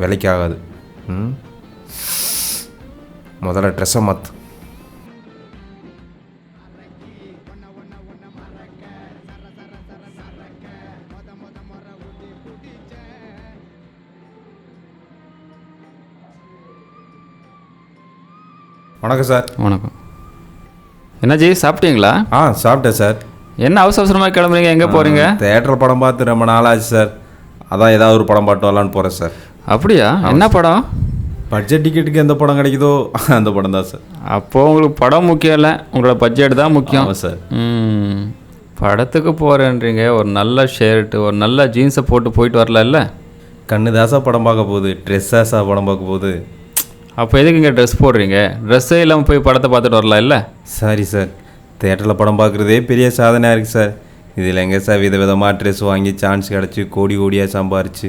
விலைக்கு ஆகாது. முதல்ல ட்ரெஸ்ஸை மாற்று. வணக்கம் சார். வணக்கம். என்ன ஜி சாப்பிட்டீங்களா? சாப்பிட்டேன் சார். என்ன அவசரமாக கிளம்புறீங்க, எங்கே போகிறீங்க? தேட்டரில் படம் பார்த்து ரொம்ப நாளாச்சு சார். அதான் ஏதாவது ஒரு படம் பாட்டு வரலான்னு போகிறேன் சார். அப்படியா? என்ன படம்? பட்ஜெட் டிக்கெட்டுக்கு எந்த படம் கிடைக்குதோ அந்த படம் தான் சார். அப்போது உங்களுக்கு படம் முக்கியம் இல்லை, உங்களோட பட்ஜெட் தான் முக்கியம் சார். படத்துக்கு போகிறேன்றீங்க, ஒரு நல்ல ஷர்ட்டு ஒரு நல்ல ஜீன்ஸை போட்டு போயிட்டு வரல இல்லை? கண்ணு தாசா படம் பார்க்க போகுது, ட்ரெஸ்ஸாசா படம் பார்க்க போகுது. அப்போ எதுக்கு இங்கே ட்ரெஸ் போடுறீங்க? ட்ரெஸ்ஸே இல்லாமல் போய் படத்தை பார்த்துட்டு வரலாம் இல்லை? சாரி சார், தேட்டரில் படம் பார்க்குறதே பெரிய சாதனையாக இருக்குது சார். இதில் எங்கே சார் விதவிதமாக ட்ரெஸ் வாங்கி சான்ஸ் கிடச்சி கோடி கோடியாக சம்பாரிச்சு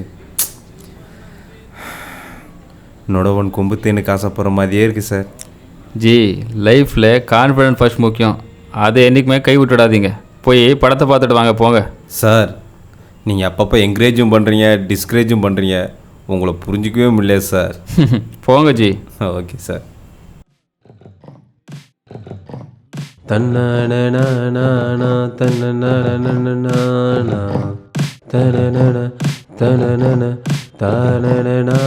நொடவன் கொம்பு தேனுக்கு ஆசைப்படுற மாதிரியே இருக்குது சார். ஜி, லைஃப்பில் கான்ஃபிடென்ட் ஃபர்ஸ்ட் முக்கியம், அதை என்றைக்குமே கை விட்டுடாதீங்க. போய் படத்தை பார்த்துட்டு வாங்க போங்க. சார், நீங்கள் அப்பப்போ என்கரேஜும் பண்ணுறீங்க, டிஸ்கரேஜும் பண்ணுறீங்க, உங்களை புரிஞ்சிக்கவே முடியல சார். போங்க ஜி. Okay sir. தன்னனா தன்னனா தனனன தனனன தானனனா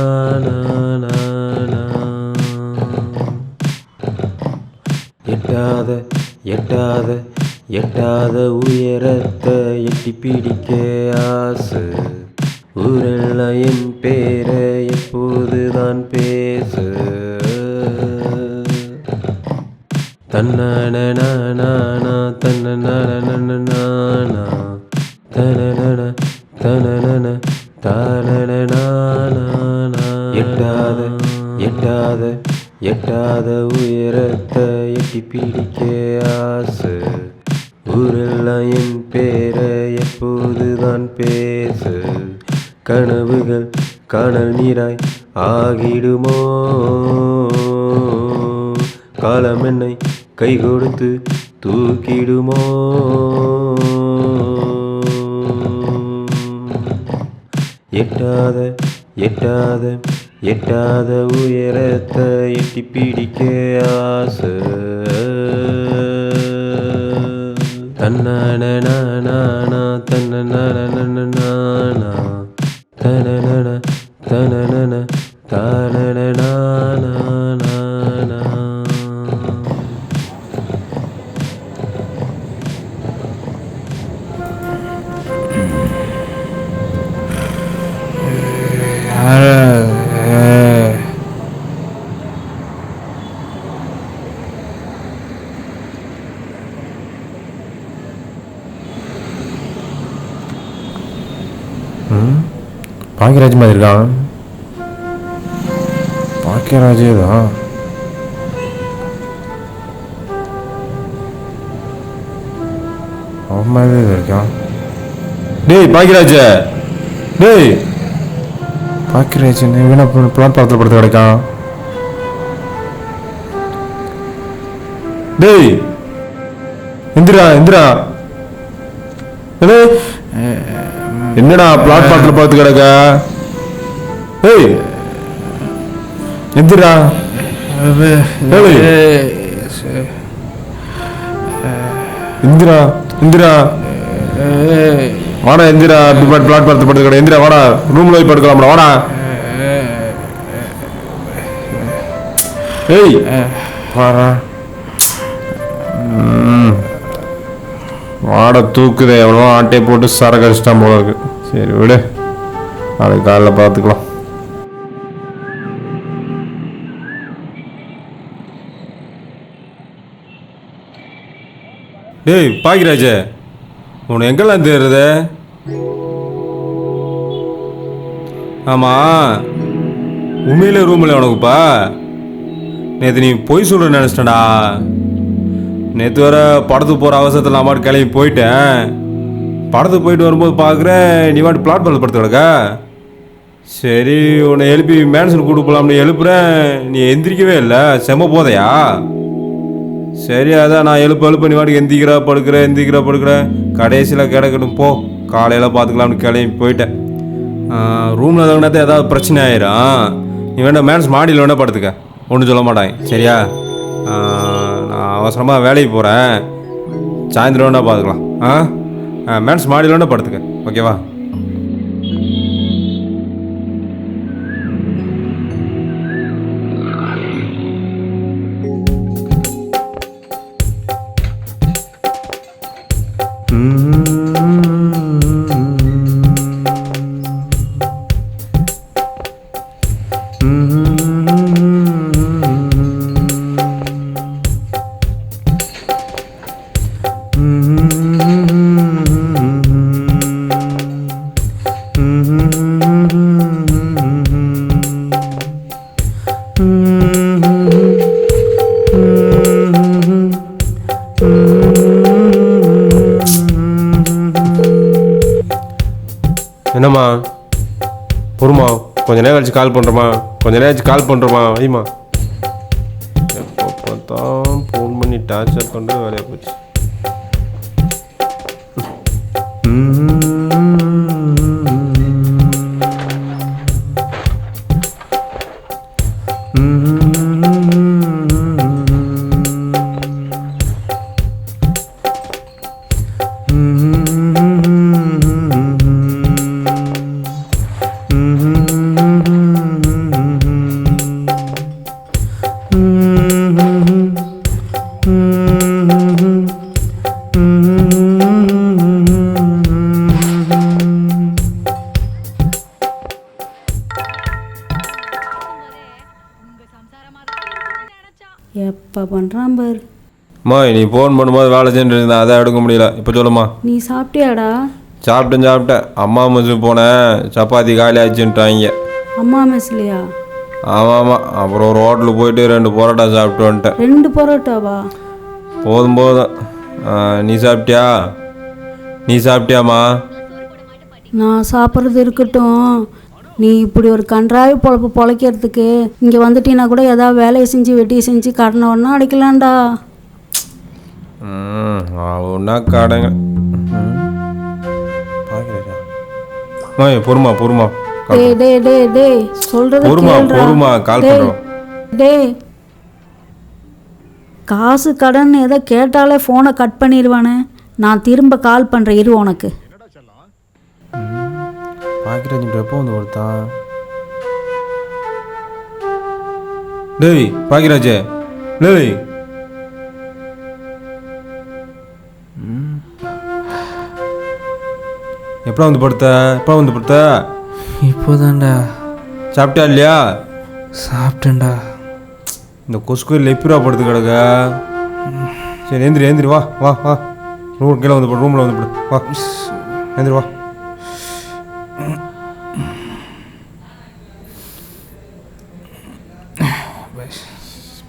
எட்டாத எட்டாத எட்டாத உயரத்தை எட்டி பிடிக்க ஆசை. ஊரெல்லாம் என் பேரை எப்போதுதான் பேசு. தன்னனா தன்னனா தனனன தனனன தானனனா எட்டாத எட்டாத எட்டாத உயரத்தை எட்டி பிடிக்க ஆசை. ஊரெல்லாம் என் பேரை எப்போதுதான் பேசு. கனவுகள் காணல் நீராய் ஆகிடுமோ, காலம் என்னை கை கொடுத்து தூக்கிடுமோ. எட்டாத எட்டாத எட்டாத உயரத்தை எட்டி பிடிக்க ஆசை. தன்னனா தன்னனா தனனன தனனன தானனனா. பாக்கியராஜ் மாதிரி இருக்கான். பாக்கியராஜே தான். அவன் மாதிரி இருக்கான். டேய் பாக்கியராஜ், டேய் பாக்கியராஜ் என்ன பிளாட் படத்தில் படுத்து கிடக்கான். டேய் இந்திரா இந்திரா, என்னடா பிளாட்பாரத்தில் பார்த்து கிடக்க? ஏய் எந்திரா, இந்திரா இந்திரா வாடா. எந்திரா, பிளாட்பாரத்தில் படுத்து கிடக்க. எந்திரா வாடா, ரூம்ல போய் படுக்கலாம்டா வாடா. ஏய் வாடா. வாடை தூக்குதே, எவ்வளோ ஆட்டையை போட்டு சரக்கு அடிச்சிட்டான் போல இருக்கு. சரி விடு, நாளைக்கு காலைல பார்த்துக்கலாம். டேய் பாக்கியராஜ், உனக்கு எங்கெல்லாம் தேடுறது? ஆமாம், உண்மையிலே ரூமில் உனக்குப்பா. நேற்று நீ பொய் சொல்கிற நினச்சிட்டடா. நேற்று வர படத்துக்கு போகிற அவசரத்தில் நான் பாட்டு கிளம்பி போயிட்டேன். படத்துக்கு போயிட்டு வரும்போது பார்க்குறேன் நீ பாட்டு பிளாட்பாரத்தில் படுத்து கிடக்க. சரி உன்னை எழுப்பி மேன்சன் கூட்டு போகலாம்னு எழுப்புறேன், நீ எந்திரிக்கவே இல்லை. செம்ம போதையா? சரி அதான் நான் எழுப்ப நீ வாட்டுக்கு எந்திக்கிறா படுக்கிற. கடைசியில் கிடக்கட்டும் போ, காலையில் பார்த்துக்கலாம்னு கிளம்பி போயிட்டேன். ரூமில் தங்கினது ஏதாவது பிரச்சனை ஆயிரும். நீ வேண்டாம் மேன்ஸ் மாடியில் வேணால் படுத்துக்க, ஒன்றும் சொல்ல மாட்டாங்க சரியா? நான் அவசரமாக வேலைக்கு போகிறேன், சாயந்தரம் வேணா பார்த்துக்கலாம். மேன்ஸ் மாடியில் வேணா படுத்துக்க, ஓகேவா? என்னம்மா பொறுமா, கொஞ்ச நேரம் கழிச்சு கால் பண்ணுறோமா, கொஞ்ச நேரம் கழிச்சு கால் பண்ணுறோமா, வைமா. எப்போ பார்த்தான் ஃபோன் பண்ணி டார்ச்சர் பண்ணுறது வேலையாக போச்சு. எப்போ பண்ணுறான் பாரு. அம்மா நீ ஃபோன் பண்ணும்போது வேலை செஞ்சுட்டு இருந்தா அதை எடுக்க முடியல. இப்போ சொல்லுமா. நீ சாப்பிட்டியாடா? சாப்பிட்டேன். அம்மா மெஸ்ஸு போனேன், சப்பாத்தி காலி ஆச்சுன்ட்டாங்க. அம்மா மெஸ்லையா? ஆமாம். அப்புறம் ஒரு ஹோட்டலுக்கு போயிட்டு 2 பரோட்டா சாப்பிட்டு வந்துட்டேன். 2 பரோட்டாவா? போதும். நீ சாப்பிட்டியாம்மா? நான் சாப்பிட்றது இருக்கட்டும், நீ இப்படி ஒரு கன்றாவி பொழப்பு பொழைக்கிறதுக்கு இங்கே வந்துட்டீங்கன்னா கூட ஏதாவது வேலையை செஞ்சு வெட்டி செஞ்சு கடனை ஒன்றா அடைக்கலாம்டா. ஒன்றா கடைங்க. பொறுமா டேய் சொல்றது பொறுமா கால் பண்ணுறோம். டேய் காசு கடன் ஏதோ கேட்டாலே ஃபோனை கட் பண்ணிடுவானே. நான் திரும்ப கால் பண்ணுறேன் இரு உனக்கு. பாக்கிராஜ் எப்போ வந்து கொடுத்தான்? டேய் பாக்கிராஜ், டேய் எப்போ வந்து படுத்த? இப்போதான்டா. சாப்பிட்டா இல்லையா? சாப்பிட்டேன்டா. இந்த கொசுக்குயில் எப்பரா படுத்து கிடக்க. சரி ஏந்திரி வா ரூம் கீழே வந்து ரூமில் வந்து படு. வா ஏந்திரி வா.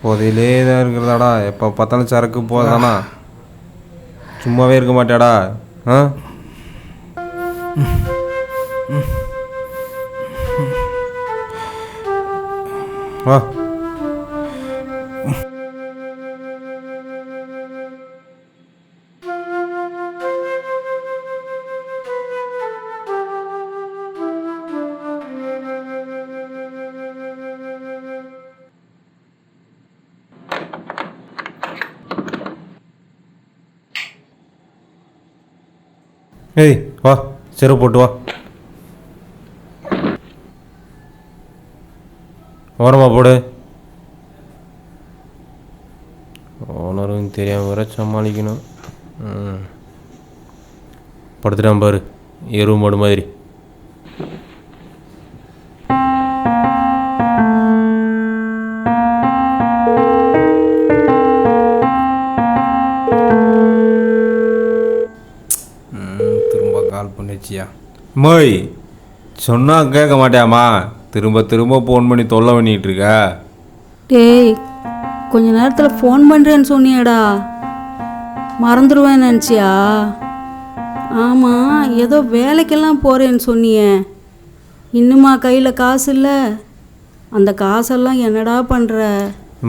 போதையிலே தான் இருக்கிறதாடா. எப்போ பார்த்தாலும் சரக்கு போதானா? சும்மாவே இருக்க மாட்டாடா. வா. ஏய் வா, செருப்பு போட்டு வா. ஓரமாக போடு. ஓனரும் தெரியாமல் வர சமாளிக்கணும். படுத்துட்டான் பாரு, எருவு மாடு மாதிரி. திரும்ப கால் பண்ணிச்சியா? மோய் சொன்னா கேட்க மாட்டியாம்மா? திரும்ப ஃபோன் பண்ணி தொல்லை பண்ணிகிட்டு இருக்க. டேய் கொஞ்ச நேரத்தில் ஃபோன் பண்ணுறேன்னு சொன்னியாடா, மறந்துடுவேன்னு நினச்சியா? ஆமாம், ஏதோ வேலைக்கெல்லாம் போகிறேன்னு சொன்னியே, இன்னுமா கையில் காசு இல்லை? அந்த காசெல்லாம் என்னடா பண்ணுற?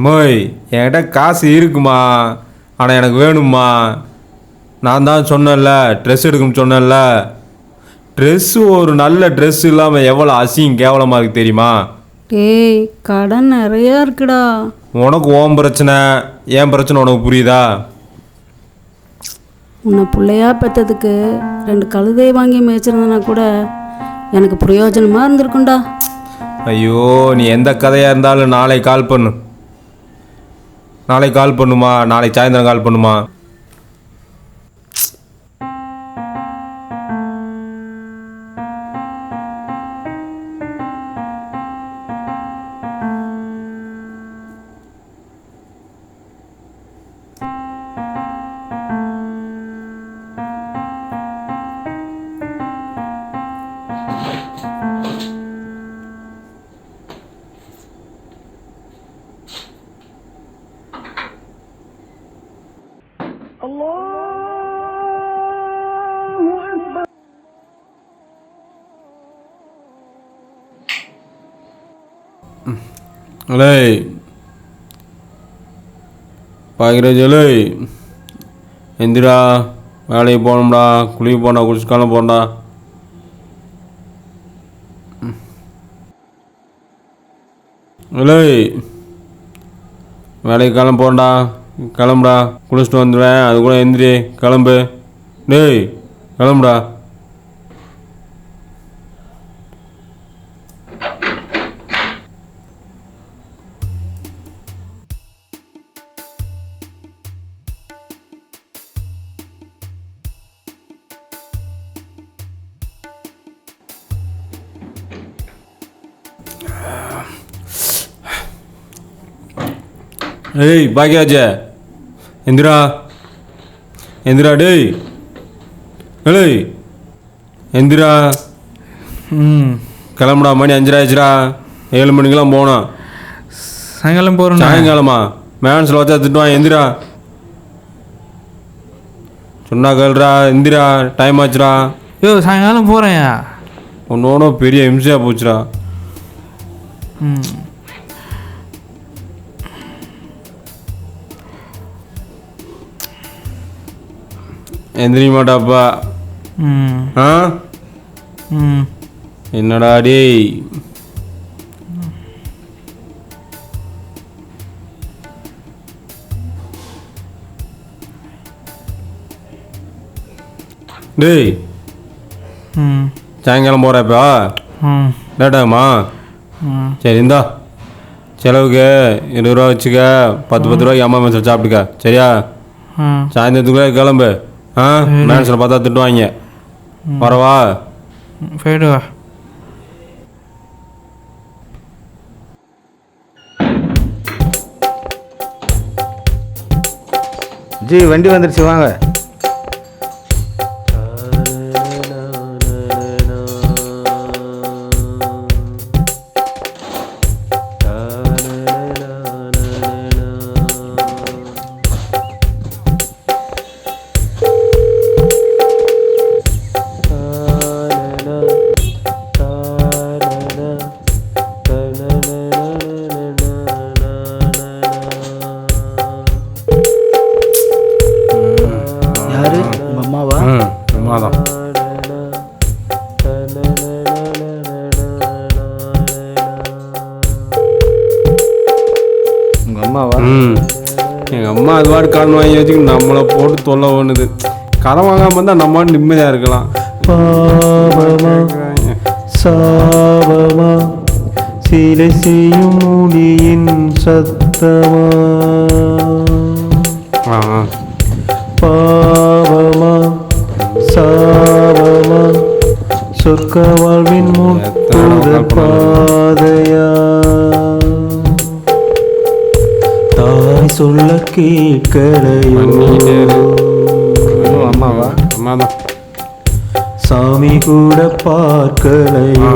மோய் என்கிட்ட காசு இருக்குமா, ஆனால் எனக்கு வேணும்மா. நான் தான் சொன்னேன்ல, ட்ரெஸ் எடுக்கணும்னு சொன்னேன்ல. ட்ரெஸ்ஸு ஒரு நல்ல ட்ரெஸ் இல்லாமல் எவ்வளோ அசிங்க கேவலமாக இருக்குது தெரியுமா? டேய் கடன் நிறையா இருக்குடா. உனக்கு ஓம் பிரச்சனை, ஏன் பிரச்சனை உனக்கு புரியுதா? உன்னை பிள்ளையா பெற்றதுக்கு 2 கழுதை வாங்கி மேய்ச்சிருந்தனா கூட எனக்கு பிரயோஜனமாக இருந்திருக்கும்டா. ஐயோ நீ எந்த கதையாக இருந்தாலும் நாளை கால் பண்ணு. நாளைக்கு கால் பண்ணுமா, நாளைக்கு சாயந்தரம் கால் பண்ணுமா. அலே பாக்கிராஜ் அலே எந்திரா, வேலைக்கு போகணும்டா, குளிக்க போனா, குளிச்சுக்காலம் போகண்டா. அலே வேலைக்கு கிளம்ப போகிறேன்டா, கிளம்புடா, குளிச்சுட்டு வந்துடுவேன், அது கூட எந்திரி, கிளம்பு. டேய் கிளம்புடா. ஏய் பாக்கியாஜ எந்திரா, எந்திரா. டேய் ஏய் எந்திரா. கிளம்புடா, மணி 5 ஆயிடுச்சுடா, 7 மணிக்கெல்லாம் போகணும். சாயங்காலம் போகிறோம். சாயங்காலமா மேன்ஸில் வச்சா திட்டுவான். எந்திரா சொன்னா கேள்றா, எந்திரா, டைம் ஆச்சுடா. யோ சாயங்காலம் போகிறேன். ஒன்னோட பெரிய இம்சையாக போச்சுடா. எந்திரிக்க மாட்டாப்பா. ஆ என்னடா டேய், டேய் சாயங்காலம் போகிறப்பா லேட்டாகுமா? சரி இந்தா செலவுக்கு 20 ரூபா வச்சுக்க, 10 ரூபாய்க்கு அம்மா மனசில் சாப்பிட்டுக்க, சரியா? சாயந்தரத்துக்குள்ளே கிளம்பு. மேன்ஸில் பார்த்தா திட்டுவாங்க. வரவா? போயிடுவா. ஜி வண்டி வந்துருச்சு, வாங்க. யாரு உங்கள் அம்மாவா? அம்மா தான். உங்கள் அம்மாவா? எங்கள் அம்மா அது வாட்டு கடன் வாங்கி வச்சுக்கிட்டு நம்மளை போட்டு தொல்லை பண்ணுது. கடன் வாங்காமல் இருந்தால் நம்ம நிம்மதியாக இருக்கலாம். சாபமா சிலை செய்யும் முடியின் சத்தமா, பாவமா சாபமா சொர்க்க வாழ்வின் முற்புதல் பாதையா, தாய் சொல்ல கேட்கலையோ. அம்மாவா? அம்மா தான். சாமி கூட பார்க்கலையோ.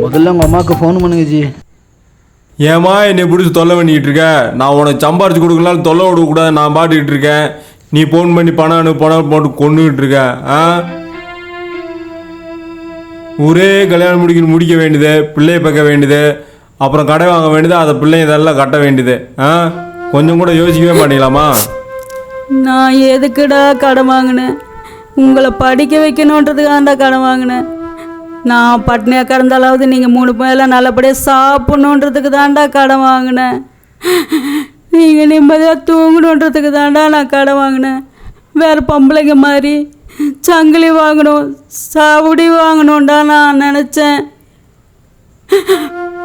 முதல்ல உங்கள் அம்மாவுக்கு ஃபோன் பண்ணுங்க ஜி. ஏமா என்னை பிடிச்சி தொல்லை பண்ணிக்கிட்டு இருக்க? நான் உனக்கு சம்பாரிச்சு கொடுக்கலான்னு தொல்லை விடக்கூடாது, நான் பாட்டுக்கிட்டு இருக்கேன். நீ ஃபோன் பண்ணி பணம் அனு பணம் போட்டு கொண்டுகிட்டு இருக்க. ஊரே கல்யாணம் முடிக்க வேண்டியது, பிள்ளையை பார்க்க வேண்டியது, அப்புறம் கடை வாங்க வேண்டியது, அதை பிள்ளைங்க இதெல்லாம் கட்ட வேண்டியது. கொஞ்சம் கூட யோசிக்கவே மாட்டீங்களாமா? நான் எதுக்குடா கடன் வாங்கினேன்? உங்களை படிக்க வைக்கணுன்றதுக்காண்டா கடன் வாங்கினேன். நான் பட்னியாக கிடந்தாலாவது நீங்கள் 3 பேரெல்லாம் நல்லபடியாக சாப்பிட்ணுன்றதுக்கு தாண்டா கடன் வாங்கினேன். நீங்கள் நிம்மதியாக தூங்கணுன்றதுக்கு தாண்டா நான் கடன் வாங்கினேன். வேறு பொம்பளைங்க மாதிரி சங்கிலி வாங்கணும், சாவடி வாங்கணும்டா நான் நினச்சேன்.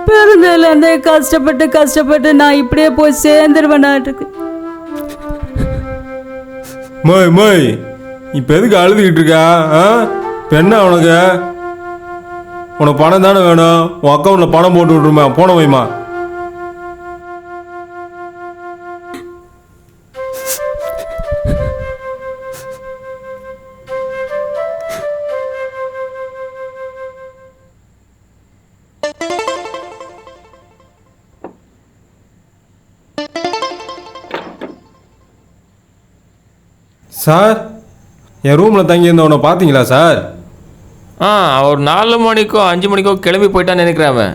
பிறந்ததுலேருந்தே கஷ்டப்பட்டு நான் இப்படியே போய் சேர்ந்துருவேனாட்டுக்கு. மோய் மோய் இப்போ எதுக்கு அழுதுகிட்டு இருக்கா? இப்போ என்ன உனக்கு பணம் தானே வேணும்? உன் அக்கௌண்ட்டில் பணம் போட்டு விட்ருமா, போன வைமா. சார் என் ரூமில் தங்கியிருந்தவனை பார்த்தீங்களா சார்? ஒரு 4 மணிக்கோ 5 மணிக்கோ கிளம்பி போயிட்டான்னு நினைக்கிறேன் அவன்.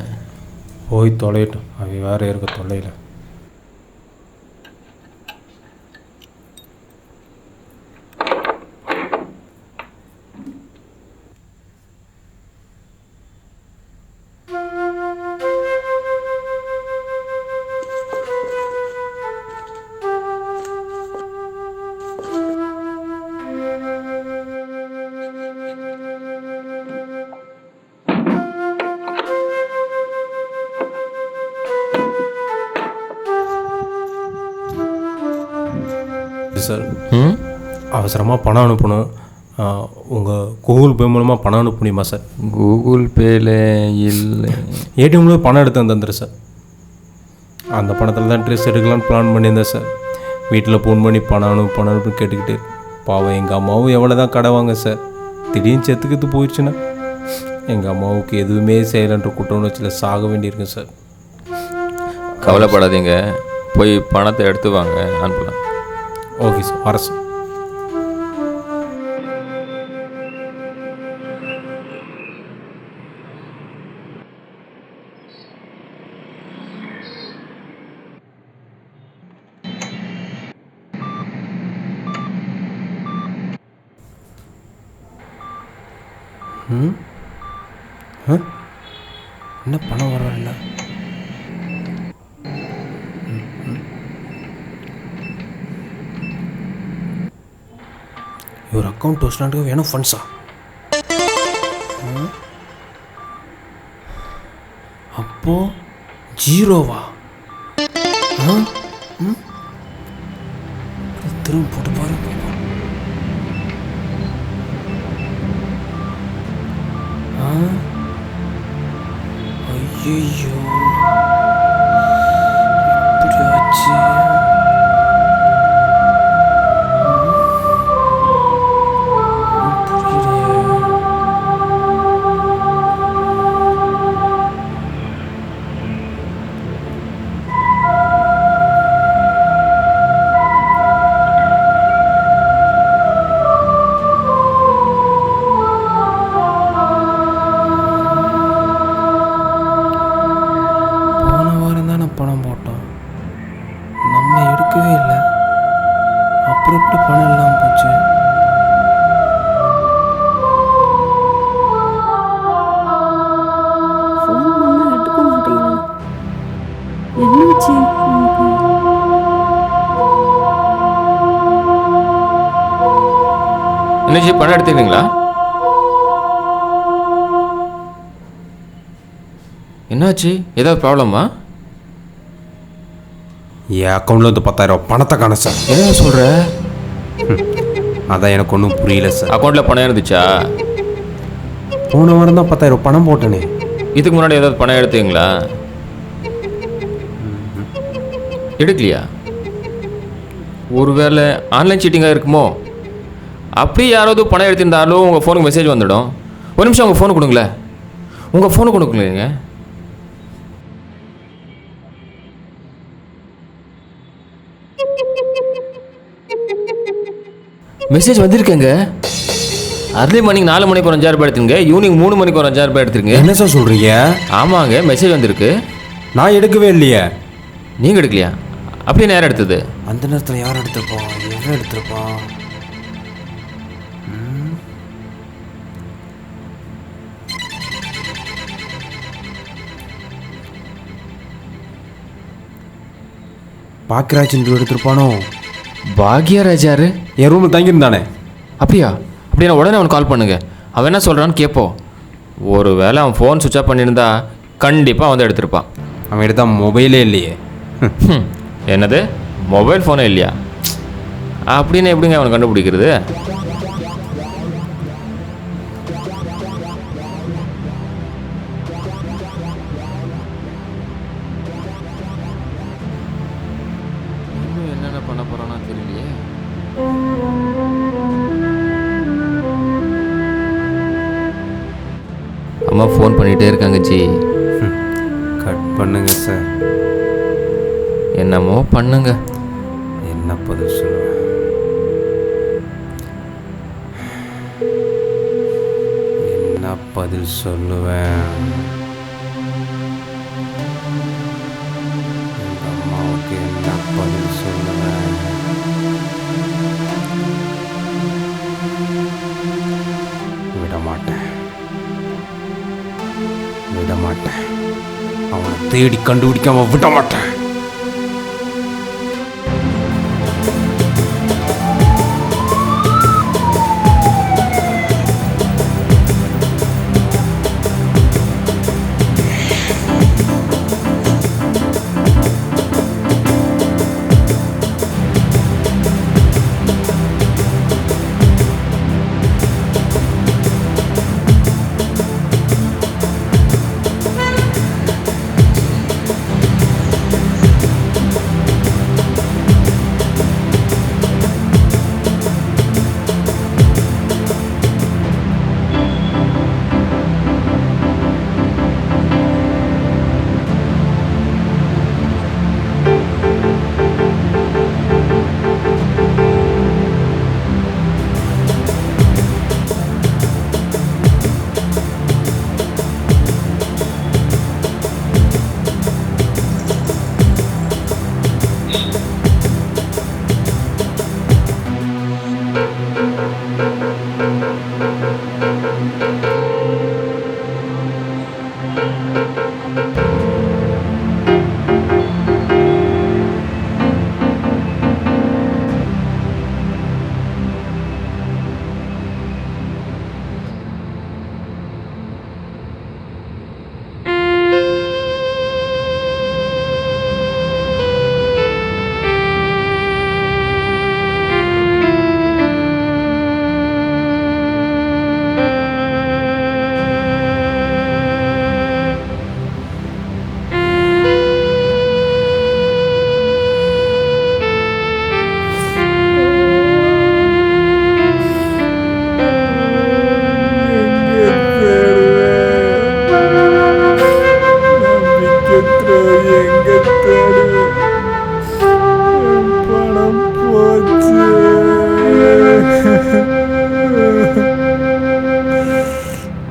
போய் தொலையட்டும், அவன் வேற இருக்க தொலைல. சார் அவசரமாக பணம் அனுப்பணும். உங்கள் கூகுள் பே மூலமாக பணம் அனுப்ப முடியுமா சார்? கூகுள் பேல இல்லை. ஏடிஎம்ல பணம் எடுத்து வந்துடுறேன் சார். அந்த பணத்தில் தான் ட்ரெஸ் எடுக்கலான்னு பிளான் பண்ணியிருந்தேன் சார். வீட்டில் ஃபோன் பண்ணி பணம் அனுப்புன்னு கேட்டுக்கிட்டே பாவம் எங்கள் அம்மாவும் எவ்வளோ தான் கடை வாங்க சார். திடீர்னு செத்துக்கிட்டு போயிடுச்சுன்னா எங்கள் அம்மாவுக்கு எதுவுமே செய்யலைன்ற குற்ற உணர்ச்சியில் சாக வேண்டியிருக்கும் சார். கவலைப்படாதீங்க, போய் பணத்தை எடுத்து வாங்க, அனுப்பலாம். ஓகே சார், வர சார். என்ன பணம் வரல? இவர் அக்கௌண்ட் வச்சுட்டு வேணும் ஃபண்ட்ஸா? அப்போ ஜீரோவா? திரும்ப போட்டு பாரு. ஐயோ இப்படி ஆச்சு. பணம் போட்டோம், நம்ம எடுக்கவே இல்லை. அப்புறம் எப்படி பணம் எல்லாம் போச்சு? ஃபோன் பண்ணால் எடுக்க மாட்டேங்கிறான். என்னாச்சு? என்னச்சு, பணம் எடுத்துக்கிறீங்களா? என்னாச்சு, ஏதாவது ப்ராப்ளமா? என் அக்கௌண்ட்டில் வந்து 10,000 பணத்தை காண சார். என்ன சொல்கிற? அதான் எனக்கு ஒன்றும் புரியல சார். அக்கௌண்ட்டில் பணம் இருந்துச்சா? போன வாரம் தான் 10,000 பணம் போட்டேனே. இதுக்கு முன்னாடி ஏதாவது பணம் எடுத்தீங்களா? எடுக்கலையா? ஒருவேளை ஆன்லைன் சீட்டிங்காக இருக்குமோ? அப்படி யாராவது பணம் எடுத்திருந்தாலும் உங்கள் ஃபோனுக்கு மெசேஜ் வந்துடும். ஒரு நிமிஷம் உங்கள் ஃபோனு கொடுங்களேன். உங்கள் ஃபோனு கொடுக்கலைங்க. மெசேஜ் வந்திருக்கேங்க. அர்லி மார்னிங் 4 மணிக்கு ஒரு 5,000 ரூபாய் எடுத்துருங்க, ஈவினிங் 3 மணிக்கு ஒரு 5,000 ரூபாய் எடுத்துருங்க. என்ன சார் சொல்கிறீங்க? ஆமாங்க, மெசேஜ் வந்திருக்கு. நான் எடுக்கவே இல்லையே. நீங்கள் எடுக்கலையா? அப்படியே நேரம் எடுத்தது. அந்த நேரத்தில் யார் எடுத்திருப்போம்? எவன் எடுத்திருப்பான்? பாக்கியராஜ் எடுத்திருப்பானோ? பாக்யராஜ் யாரு? என் ரூமில் தங்கியிருந்தானே. அப்படியா? அப்படின்னா உடனே அவனுக்கு கால் பண்ணுங்க. அவன் என்ன சொல்கிறான்னு கேட்போம். ஒரு வேளை அவன் ஃபோன் சுவிட்ச் ஆஃப் பண்ணியிருந்தா கண்டிப்பாக வந்து எடுத்திருப்பான். அவன் எடுத்தா மொபைலே இல்லையே. என்னது, மொபைல் ஃபோனே இல்லையா? அப்படின்னு எப்படிங்க அவனை கண்டுபிடிக்கிறது? இன்னும் என்னென்ன பண்ண போகிறான்னா தெரியலையே. அம்மா ஃபோன் பண்ணிகிட்டே இருக்காங்க ஜி. கட் பண்ணுங்க சார். என்னமோ பண்ணுங்க. என்ன பதில் சொல்லுவேன்? பதில் சொல்லுவேன்? எங்கள் அம்மாவுக்கு என்ன பதில் சொல்லுவேன்? விடமாட்டேன், விடமாட்டேன். அவனை தேடி கண்டுபிடிக்காம விடமாட்டேன்.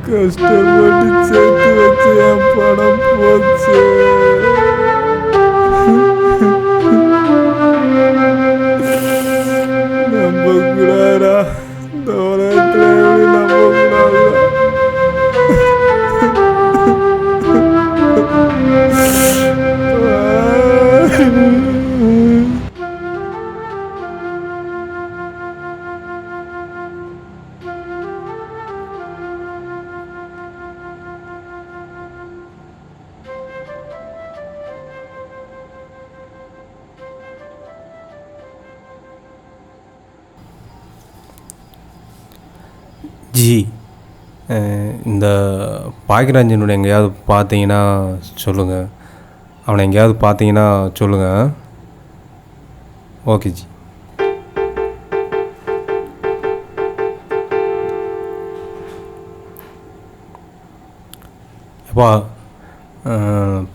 கஷ்டப்பட்டு சேர்த்து வச்சு என் பணம் போச்சு. நம்ப கூடாதா? இந்த உலகத்துல எப்படி நம்ப கூடாதா? ஜி, இந்த பாக்கியராஜனோட எங்கேயாவது பார்த்தீங்கன்னா சொல்லுங்கள். அவனை எங்கேயாவது பார்த்தீங்கன்னா சொல்லுங்கள். Okay G. அப்பா,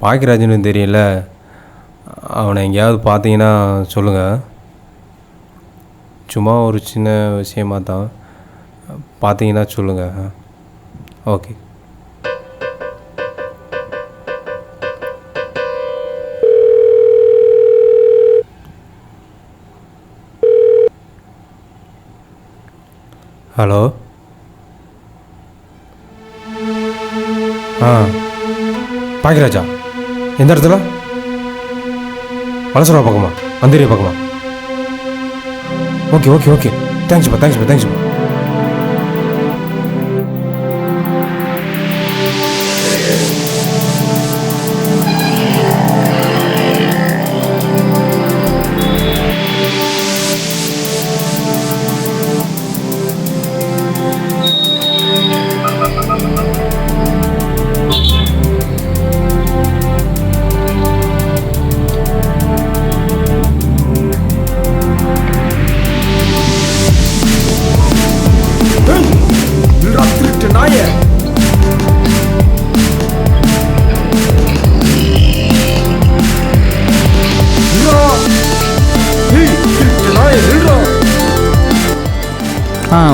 பாக்கியராஜனும் தெரியல, அவனை எங்கேயாவது பார்த்தீங்கன்னா சொல்லுங்கள். சும்மா ஒரு சின்ன விஷயமாக தான், பார்த்தீங்கன்னா சொல்லுங்கள். ஓகே. ஹலோ. பாக்கியராஜா, எந்த இடத்துல? வளசரா பக்கமா? அந்தேரியா பக்கமா? ஓகே ஓகே ஓகே, தேங்க்ஸ்ப்பா தேங்க்ஸ்ப்பா தேங்க்ஸ்ப்பா.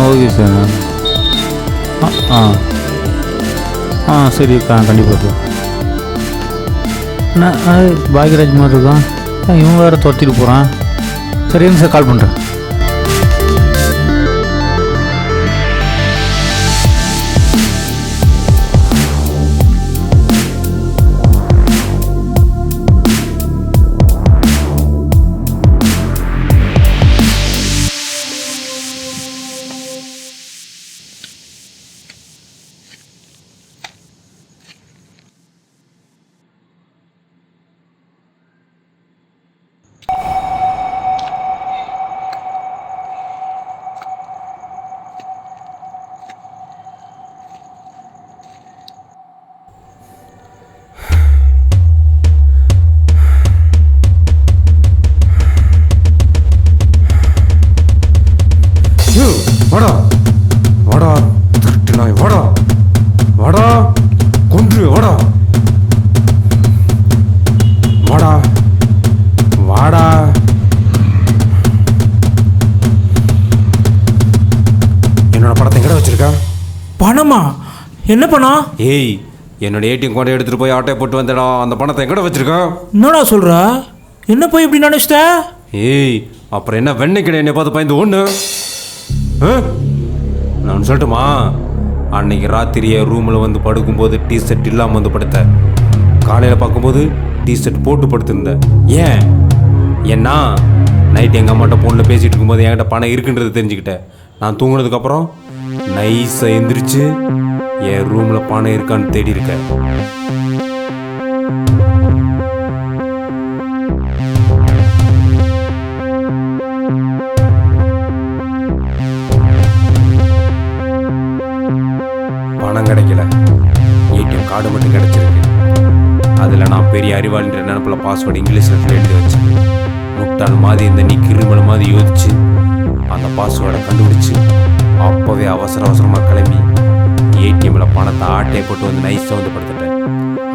Okay sir. சரி கண்டிப்பாக. அண்ணா பாக்யராஜ் மாதிரி இருக்கான், இவன் வேறு துரத்திட்டு போகிறான். சரிங்க சார், கால் பண்ணுறேன். வாடா வாடா திருட்டு நாய், வாடா வாடா கொன்று, வாடா வாடா வாடா. என்னோட பணத்தை எங்கடா வச்சிருக்கா? பணமா? என்ன பணம்? ஏய், என்னோட ஏடிஎம் கார்டை எடுத்துட்டு போய் ஆட்டோ போட்டு வந்தடா. அந்த பணத்தை எங்கடா வச்சிருக்கா? என்னடா சொல்ற? என்ன போய் இப்படி நினைச்சிட்ட? ஏய், அப்புறம் என்ன வெண்ணெய் கிடையாது என்னை பார்த்து பயந்து ஒன்று நான் சொல்லட்டுமா? அன்னைக்கு ராத்திரியே ரூமில் வந்து படுக்கும்போது டிஷர்ட் இல்லாமல் வந்து படுத்தேன். காலையில் பார்க்கும்போது டிஷர்ட் போட்டு படுத்திருந்தேன். ஏன்னா நைட் எங்கள் அம்மாட்ட ஃபோனில் பேசிகிட்டு இருக்கும்போது என்கிட்ட பணம் இருக்குன்றது தெரிஞ்சுக்கிட்டேன். நான் தூங்குனதுக்கப்புறம் நைஸாக எந்திரிச்சு என் ரூமில் பணம் இருக்கான்னு தேடி இருக்கேன். பணம் கிடைக்கல, ஏடிஎம் கார்டு மட்டும் கிடைச்சிருக்கு. அதில் நான் பெரிய அறிவாளின்ற நினப்பில் பாஸ்வேர்டு இங்கிலீஷில் எழுதி வச்சேன். முட்டாள் மாதிரி இந்த நீ கிருமல் மாதிரி யோசிச்சு அந்த பாஸ்வேர்டை கண்டுபிடிச்சி அப்போவே அவசரமாக கிளம்பி ஏடிஎம்மில் பணத்தை ஆட்டையை போட்டு வந்து நைஸாக வந்து படுத்துட்டேன்.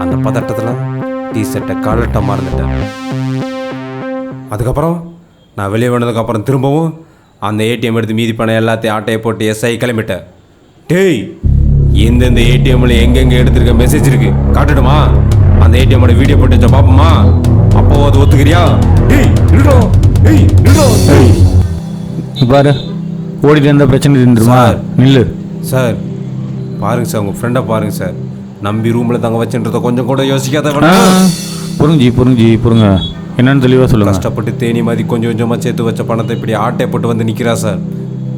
அந்த பதட்டத்தில் டிஷர்ட்டை கலட்ட மறந்துட்டேன். அதுக்கப்புறம் நான் வெளியே வந்ததுக்கப்புறம் திரும்பவும் அந்த ஏடிஎம் எடுத்து மீதி பணம் எல்லாத்தையும் ஆட்டையை போட்டு எஸ்ஐ கிளம்பிட்டேன். டேய், எந்தெந்த ஏடிஎம்ல எங்கெங்க எடுத்திருக்க மெசேஜ் இருக்கு காட்டுடுமா? அந்த ஏடிஎம்மோட வீடியோ போட்டு வச்சா பாப்போமா? அப்போ அது ஒத்துக்கிறியா? பாரு, ஓடிட்டு இருந்த பிரச்சனை இருந்துருமா? நில்லு சார். பாருங்க சார், உங்கள் ஃப்ரெண்டை பாருங்க சார். நம்பி ரூமில் தங்க வச்சுன்றத கொஞ்சம் கூட யோசிக்காத. புரிங்க என்னன்னு தெளிவாக சொல்லுங்கள். கஷ்டப்பட்டு தேனி மாதிரி கொஞ்சம் கொஞ்சமாக சேர்த்து வச்ச பணத்தை இப்படி ஆட்டை போட்டு வந்து நிற்கிறா சார்.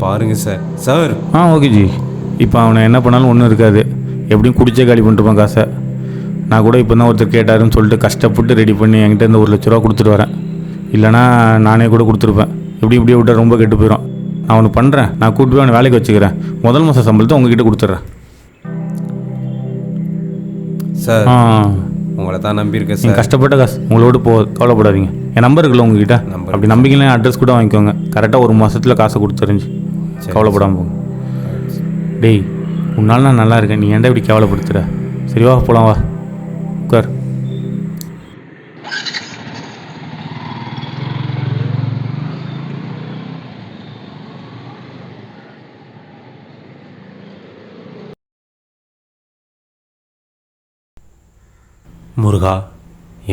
பாருங்க சார். Okay G. இப்போ அவனை என்ன பண்ணாலும் ஒன்றும் இருக்காது, எப்படியும் குடிச்சே காலி பண்ணிட்டுப்பான் காசை. நான் கூட இப்போ தான் ஒருத்தர் கேட்டாருன்னு சொல்லிட்டு கஷ்டப்பட்டு ரெடி பண்ணி என்கிட்ட இந்த 1 லட்ச ரூபா கொடுத்துட்டு வரேன். இல்லைனா நானே கூட கொடுத்துருப்பேன். இப்படியே விட்டால் ரொம்ப கெட்டு போயிடும். நான் அவனுக்கு பண்ணுறேன், நான் கூப்பிட்டு போய் அவனை வேலைக்கு வச்சுக்கிறேன். முதல் மாதம் சம்பளத்தை உங்ககிட்ட கொடுத்துட்றேன் சார். உங்களை தான் நம்பியிருக்கேன் சார். கஷ்டப்பட்ட காசு உங்களோட கவலைப்படாதீங்க. என் நம்பர் இருக்குல்ல உங்ககிட்ட, அப்படி நம்பிக்கலாம் அட்ரஸ் கூட வாங்கிக்கோங்க. கரெக்டாக 1 மாதத்தில் காசை கொடுத்துருந்துச்சு. கவலைப்படாமல் போங்க. டேய், உன்னால் நான் நல்லா இருக்கேன், நீ ஏன்டா இப்படி கேவலப்படுத்துகிற? சரி வா போகலாம், வா உட்கார். முருகா,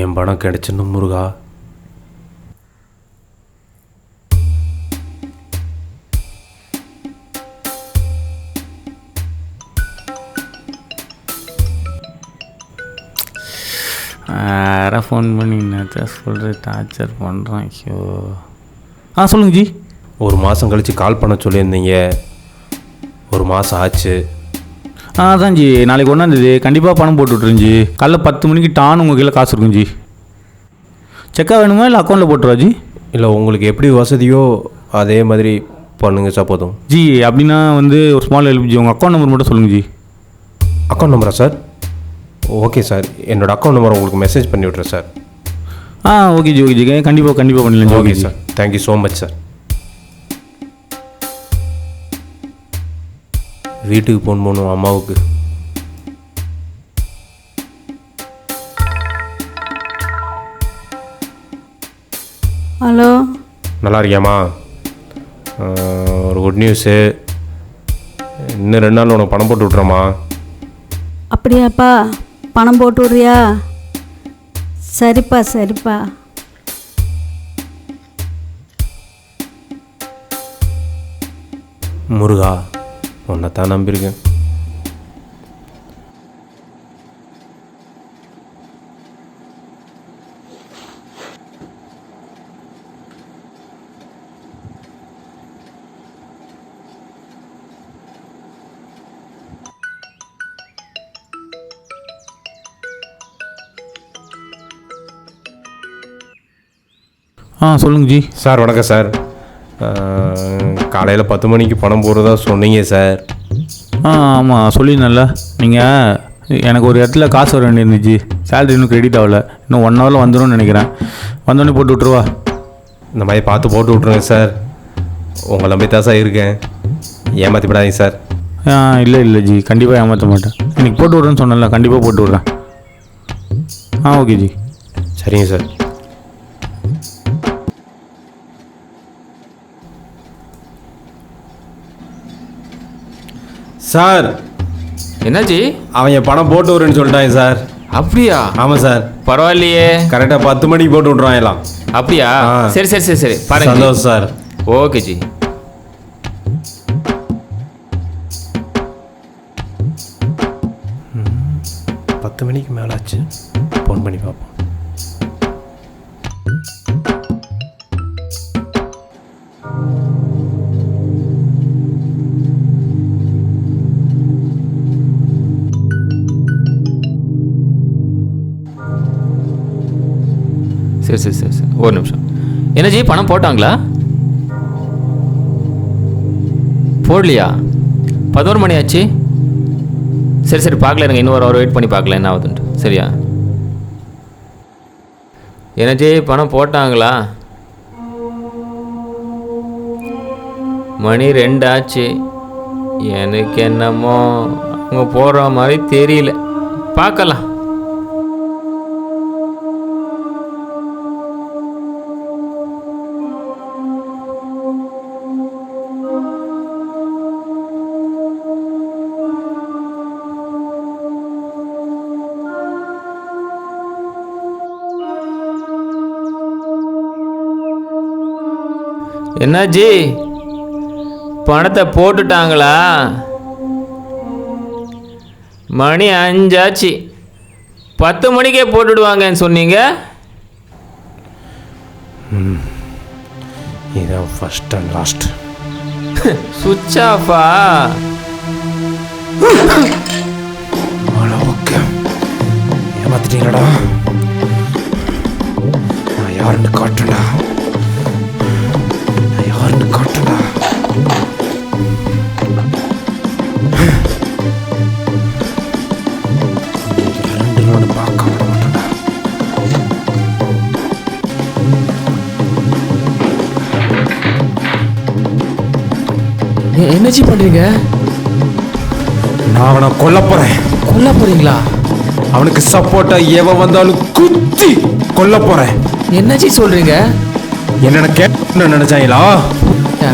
என் பணம் கிடைச்சிடணும் முருகா. யாரை ஃபோன் பண்ணி என்னத்த சொல்கிற, டார்ச்சர் பண்ணுறான். ஐயோ. சொல்லுங்கள் ஜி. 1 மாதம் கழித்து கால் பண்ண சொல்லியிருந்தீங்க. 1 மாதம் ஆச்சு. அதான் ஜி, நாளைக்கு 1ஆம் தேதி கண்டிப்பாக பணம் போட்டு விட்ருஞ்சி. காலைல 10 மணிக்கு டான் உங்கள் கையில் காசு இருக்கும் ஜி. செக்காக வேணுமா இல்லை அக்கௌண்ட்டில் போட்டுருவா ஜி? இல்லை, உங்களுக்கு எப்படி வசதியோ அதே மாதிரி பண்ணுங்க சார், போதும் ஜி. அப்படின்னா ஒரு ஸ்மால் ஹெல்ப் ஜி, உங்கள் அக்கௌண்ட் நம்பர் மட்டும் சொல்லுங்கள் ஜி. அக்கௌண்ட் நம்பரா சார்? ஓகே சார், என்னோடய அக்கௌண்ட் நம்பர் உங்களுக்கு மெசேஜ் பண்ணி விட்றேன் சார். Okay G. கண்டிப்பாக பண்ணிடலாம். Okay sir, thank you so much sir. வீட்டுக்கு ஃபோன் பண்ணுவோம் அம்மாவுக்கு. ஹலோ, நல்லா இருக்கியாம்மா? ஒரு குட் நியூஸு. இன்னும் 2 நாள் உனக்கு பணம் போட்டு விட்றேம்மா. அப்படியாப்பா, பணம் போட்டு விட்றியா? சரிப்பா சரிப்பா. முருகா, உன்னை தான் நம்பியிருக்கேன். சொல்லுங்க ஜி. சார் வணக்கம் சார். காலையில் 10 மணிக்கு பணம் போடுறதா சொன்னீங்க சார். ஆமாம் சொல்லியிருந்தேன்ல. நீங்கள் எனக்கு ஒரு இடத்துல காசு வர வேண்டியிருந்துச்சு. சேலரி இன்னும் கிரெடிட் ஆகலை. இன்னும் 1 ஹவரில் வந்துடும் நினைக்கிறேன். வந்தோடனே போட்டு விட்ருவா. இந்த மாதிரி பார்த்து போட்டு விட்ருங்க சார். உங்களை நம்பி தான் சார் இருக்கேன். ஏமாற்றிவிடாதீங்க சார். இல்லை இல்லை ஜி, கண்டிப்பாக ஏமாற்ற மாட்டேன். இன்னைக்கு போட்டு விட்றேன்னு சொன்னேன்ல, கண்டிப்பாக போட்டு விட்றேன். Okay G. சரிங்க சார். சார் என்னாச்சு? அவன் என் பணம் போட்டு விடுறேன்னு சொல்லிட்டாங்க சார். அப்படியா? ஆமாம் சார். பரவாயில்லையே. கரெக்டாக 10 மணிக்கு போட்டு விட்ருவான் எல்லாம். அப்படியா? சரி சரி சரி சரி, பாருங்க. சந்தோஷம் சார். Okay G. பத்து மணிக்கு மேலே ஆச்சு. ஃபோன் பண்ணி பார்ப்போம். சரி சரி சரி சரி, ஒரு நிமிஷம். என்ன ஜி, பணம் போட்டாங்களா? போடலையா? 11 மணி ஆச்சு. சரி சரி, பார்க்கல. எனக்கு இன்னொரு ஹவர் வெயிட் பண்ணி பார்க்கல என்ன ஆகுதுன்ட்டு. சரியா? என்ன ஜி, பணம் போட்டாங்களா? மணி 2 ஆச்சு. எனக்கு என்னமோ அவங்க போடுற மாதிரி தெரியல. பார்க்கலாம். என்ன ஜி, பணத்தை போட்டுட்டாங்களா? மணி 5 ஆச்சு. 10 மணிக்கே போட்டுடுவாங்கன்னு சொன்னீங்க. இதான் ஃபர்ஸ்ட் அண்ட் லாஸ்ட். சுவிட்ச் ஆஃபா? ஓகே, ஏமாத்திட்டீங்களா? நான் யாருன்னு காட்டுடா. யாருன்னு காட்டுடா. ரெண்டு நாள் பார்க்க விட மாட்டேன்டா. என்னச்சி பண்றீங்க? நான் அவனை கொல்ல போறேன். கொல்ல போறீங்களா? அவனுக்கு சப்போர்ட்டா எவன் வந்தாலும் குத்தி கொல்ல போறேன். என்னச்சி சொல்றீங்க? என்னென்ன கேட்க நினைச்சாங்களா?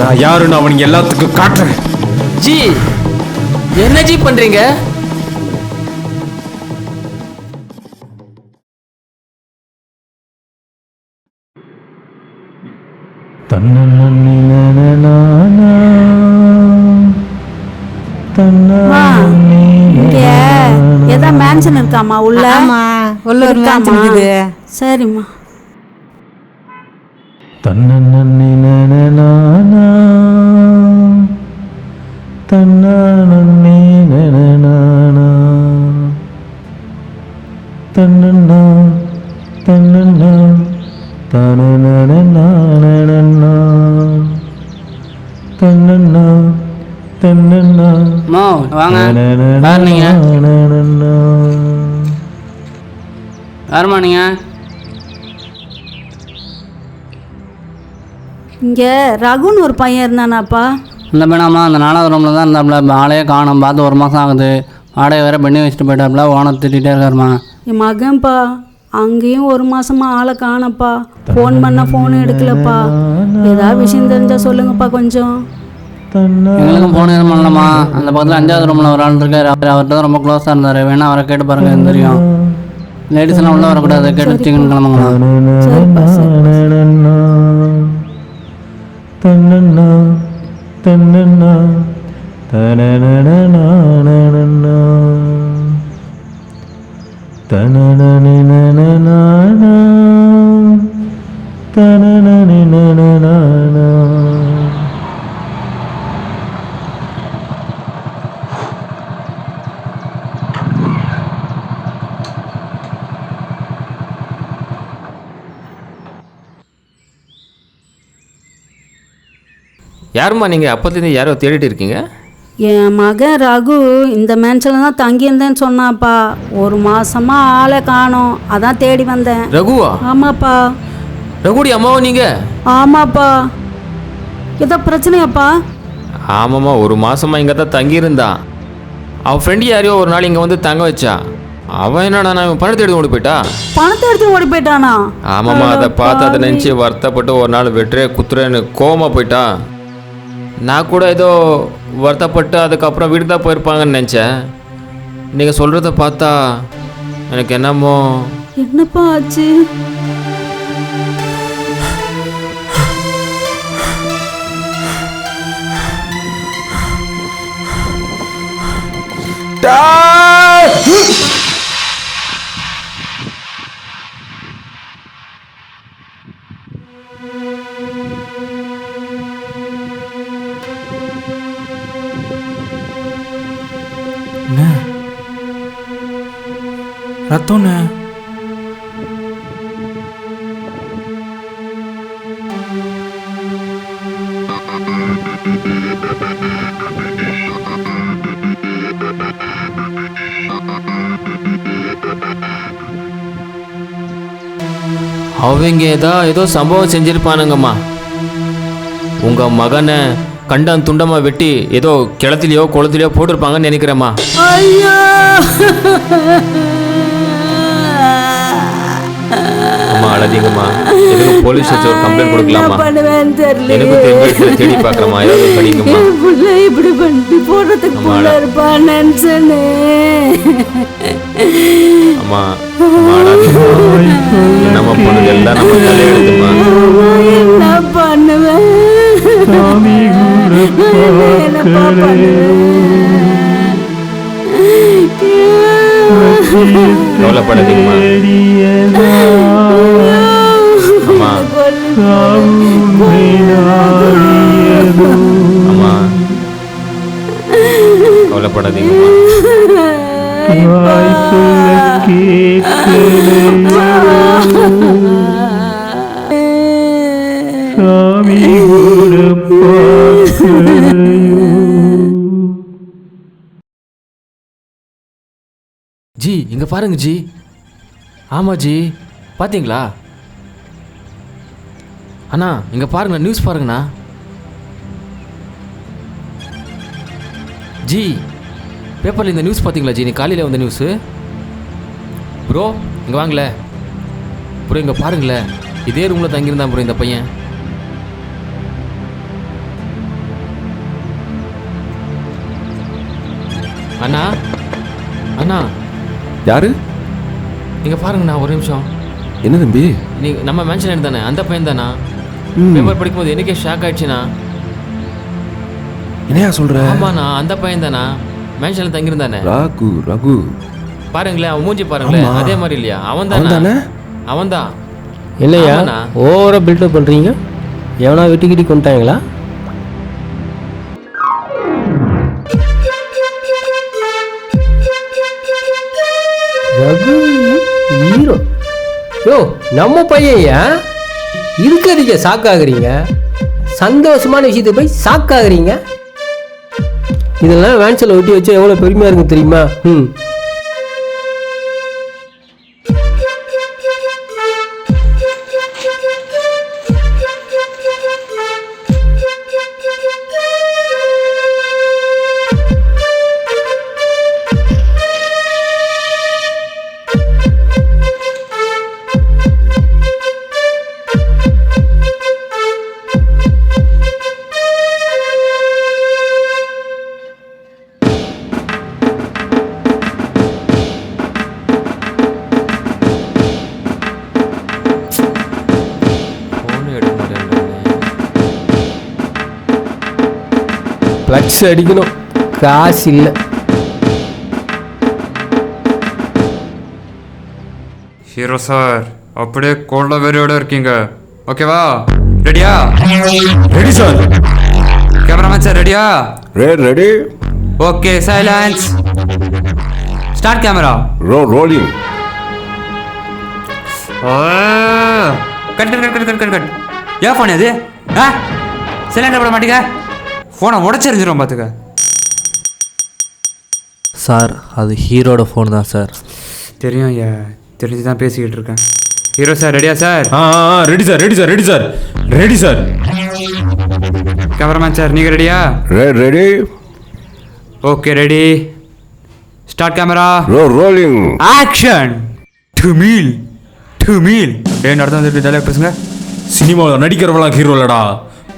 நான் யாருன்னு அவனுக்கு எல்லாத்துக்கும் காட்டுறேன். ஜி, என்ன ஜி பண்றீங்க? ஏதா மேன்ஷன் இருக்காமா உள்ள? உள்ள ஒரு மேன்ஷன் இருக்குது. சரிம்மா. வாங்க யாருமா நீங்க? இங்கே ரகுன்னு ஒரு பையன் இருந்தானாப்பா. இந்த பையனாமா அந்த 4வது ரூமில் தான் இருந்தாப்புல. ஆளையே காணும். பார்த்து 1 மாதம் ஆகுது. ஆடையை வேறு பண்ணி வச்சுட்டு போயிட்டாப்புல. ஓனர் திட்டிகிட்டே இருக்காருமா. என் மகன்ப்பா, அங்கேயும் 1 மாதமா ஆளை காணப்பா. ஃபோன் பண்ண ஃபோனும் எடுக்கலப்பா. ஏதாவது விஷயம் தெரிஞ்சால் சொல்லுங்கப்பா கொஞ்சம். எங்களுக்கும் போன நேரம் பண்ணலாமா? அந்த பக்கத்தில் 5வது ரூமில் ஒரு ஆள் இருக்கார். அவர்கிட்ட தான் ரொம்ப க்ளோஸாக இருந்தார். வேணா அவரை கேட்டு பாருங்க, எனக்கு தெரியும். லேடிஸ் எல்லாம் உள்ள வரக்கூடாது, கேட்டு சிக்கன் கிளம்புங்களா? யாரும்மா நீங்கள் அப்போத்துலேருந்து யாரோ தேடிட்டு இருக்கீங்க? என் மகன் ரகு இந்த மேன்ஷனில் தான் தங்கியிருந்தேன்னு சொன்னாப்பா. ஒரு மாசமா ஆளை காணோம், அதான் தேடி வந்தேன். ரகுவா? ஆமாப்பா. ரகுடி அம்மாவா நீங்கள்? ஆமாப்பா. ஏதோ பிரச்சனையாப்பா? ஆமாம்மா, ஒரு மாதமாக இங்கே தான் தங்கியிருந்தான். அவன் ஃப்ரெண்டு யாரையோ ஒரு நாள் இங்கே வந்து தங்க வச்சா. அவன் என்னடா நான் பணத்தை எடுத்து ஓடி போயிட்டா. பணத்தை எடுத்து ஓடி போயிட்டானா? ஆமாம்மா, அதை பார்த்து அதை நினச்சி வருத்தப்பட்டு ஒரு நாள் வெட்டுறே குத்துறேன்னு கோவமாக போயிட்டா. நான் கூட ஏதோ வருத்தப்பட்டு அதுக்கப்புறம் வீடு தான் போயிருப்பாங்கன்னு நினச்சேன். நீங்கள் சொல்கிறத பார்த்தா எனக்கு என்னமோ. என்னப்பா ஆச்சு? ரத்தம்ண்ணே. அவங்க ஏதோ சம்பவம் செஞ்சிருப்பானுங்கம்மா. உங்கள் மகனை கண்டம் துண்டமாக வெட்டி ஏதோ கிளத்துலையோ குளத்துலையோ போட்டிருப்பாங்கன்னு நினைக்கிறேம்மா. ஐயோ, அம்மா அழதிங்கம்மா. எதுக்கு போலீஸ் வச்சு ஒரு கம்ப்ளைண்ட் கொடுக்கலாமா? எனக்கு தெரிஞ்ச தேடி பார்க்குறம்மா, ஏதாவது படிங்கம்மா. இப்படி பண்ணிட்டு போடுறதுக்கு போல இருப்பான்னு நினைச்சேனே. அம்மா என்னம்மா பண்ணுது? எல்லாம் நம்ம தலையெழுத்துமா. என்ன பண்ணுவேன்? என்னப்பா கவலைப்படாதீங்கம்மா. அம்மா அம்மா கவலைப்படாதீங்கம்மா. ஜி இங்கே பாருங்க ஜி. ஆமாம் ஜி, பார்த்தீங்களா? அண்ணா இங்கே பாருங்கண்ணா, நியூஸ் பாருங்கண்ணா. ஜி பேப்பரில் இந்த நியூஸ் பார்த்தீங்களா ஜி? நீ காலையில் வந்த நியூஸு. ப்ரோ இங்கே வாங்கல ப்ரோ, இங்கே பாருங்களேன். இதே ரூமில் தங்கியிருந்தான் ப்ரோ இந்த பையன். அண்ணா அண்ணா. யாரு? இங்கே பாருங்கண்ணா, ஒரு நிமிஷம். என்ன தம்பி? நீ நம்ம மேன்ஷன் தானே, அந்த பையன் தானா? பேப்பர் படிக்கும்போது எனக்கே ஷாக் ஆயிடுச்சுண்ணா. என்னையா சொல்ற? ஆமாண்ணா, அந்த பையன் தானா மேன்ஷனில் தங்கியிருந்தானே? ரகு ரகு பாருங்களேன், அவன் மூஞ்சி பாருங்களேன், அதே மாதிரி இல்லையா? அவன் தானே? அவன் தான். இல்லையா? ஓவரா பில்டப் பண்ணுறீங்க. எவனா வெட்டிக்கிட்டி கொண்டாங்களா? ரகு ஹீரோ. யோ நம்ம பையன் இருக்கிறீங்க சாக்காகிறீங்க. சந்தோஷமான விஷயத்தை போய் சாக்காகிறீங்க. இதெல்லாம் வேன்ஸில் ஒட்டி வச்சா எவ்வளோ பெருமையாக இருக்குன்னு தெரியுமா? எடுக்க மாட்டேன். ப்ளக்ஸ் அடிக்கணும், காசு இல்லை. ஹீரோ சார் அப்படியே கோல்ட வெறியோட இருக்கீங்க, ஓகேவா? ரெடியா? Ready sir. கேமராமேன் சார் ரெடியா? Ready. Okay, silence. Start camera. Rolling. Cut cut cut cut cut cut. ஏன் ஃபோன் அது? சிலிண்டர் போட மாட்டீங்க? ஃபோனை உடச்செறிஞ்சிரும் பார்த்துக்க. சார் அது ஹீரோட ஃபோன் தான் சார். தெரியும் ஐயா, தெரிஞ்சு தான் பேசிக்கிட்டு இருக்கேன். ஹீரோ சார் ரெடியா sir? Ready sir, ready sir, ready sir, ready sir. Cameraman sir நீங்கள் ரெடியா? Ready. Okay ready. Start camera. Rolling. Action. டுமீல் டுமீல். அப்படியே நடந்து வந்துட்டு டைலாக் பேசுங்க. சினிமாவில் நடிக்கிறவங்களாம் ஹீரோ இல்லடா.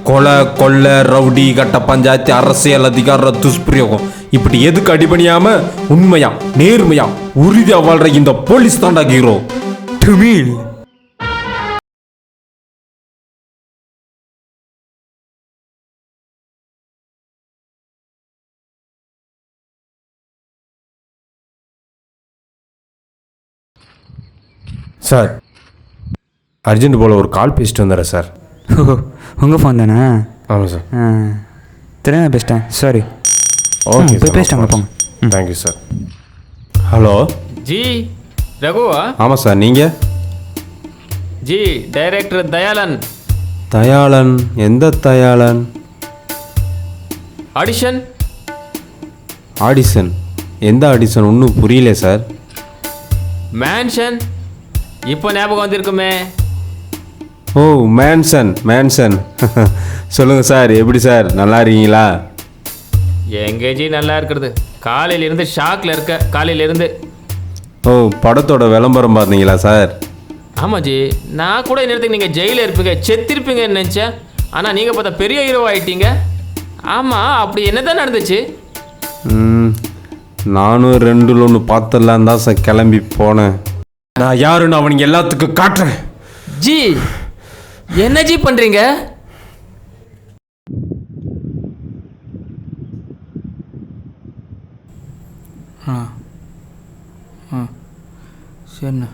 கொலை, கொள்ளை, ரவுடி, கட்ட பஞ்சாயத்து, அரசியல் அதிகார துஷ்பிரயோகம், இப்படி எதுக்கு அடிபணியாம உண்மையா நேர்மையா உறுதியா வாழ்ற இந்த போலீஸ் தாண்டா ஹீரோ. டுமீல். சார் அர்ஜென்ட் போல் ஒரு கால் பேசிட்டு வந்துடுறேன் சார். உங்கள் ஃபோன் தானே? ஆமாம் சார். தெரியாத பேசிட்டேன், சாரி. ஓகே போய் பேசிட்டாங்க போங்க. Thank you sir. ஹலோ ஜி ரகுவா? ஆமாம் சார். நீங்கள்? ஜி டைரக்டர் தயாளன். தயாளன்? எந்த தயாளன்? ஆடிஷன். ஆடிஷன்? எந்த ஆடிஷன்? ஒன்றும் புரியல சார். மேன்ஷன். இப்போ ஞாபகம் வந்திருக்குமே. Oh mansion, mansion. சொல்லுங்கள் சார், எப்படி சார், நல்லா இருக்கீங்களா? எங்கே ஜி நல்லா இருக்கிறது, காலையிலேருந்து ஷாக்கில் இருக்க. காலையிலேருந்து. ஓ படத்தோட விளம்பரம் பார்த்தீங்களா சார்? ஆமாம் ஜி, நான் கூட நேரத்துக்கு நீங்கள் ஜெயிலில் இருப்பீங்க, செத்திருப்பீங்கன்னு நினச்சேன். ஆனால் நீங்கள் பார்த்தா பெரிய ஹீரோ ஆகிட்டீங்க. ஆமாம், அப்படி என்ன தான் நடந்துச்சு? நானும் 2ல் 1 பார்த்துடலாம் தான் சார் கிளம்பி போனேன். நான் யாருன்னு அவனுக்கு எல்லாத்துக்கும் காட்டுறேன். ஜி என்ன ஜி பண்ணுறீங்க? சரிண்ணா.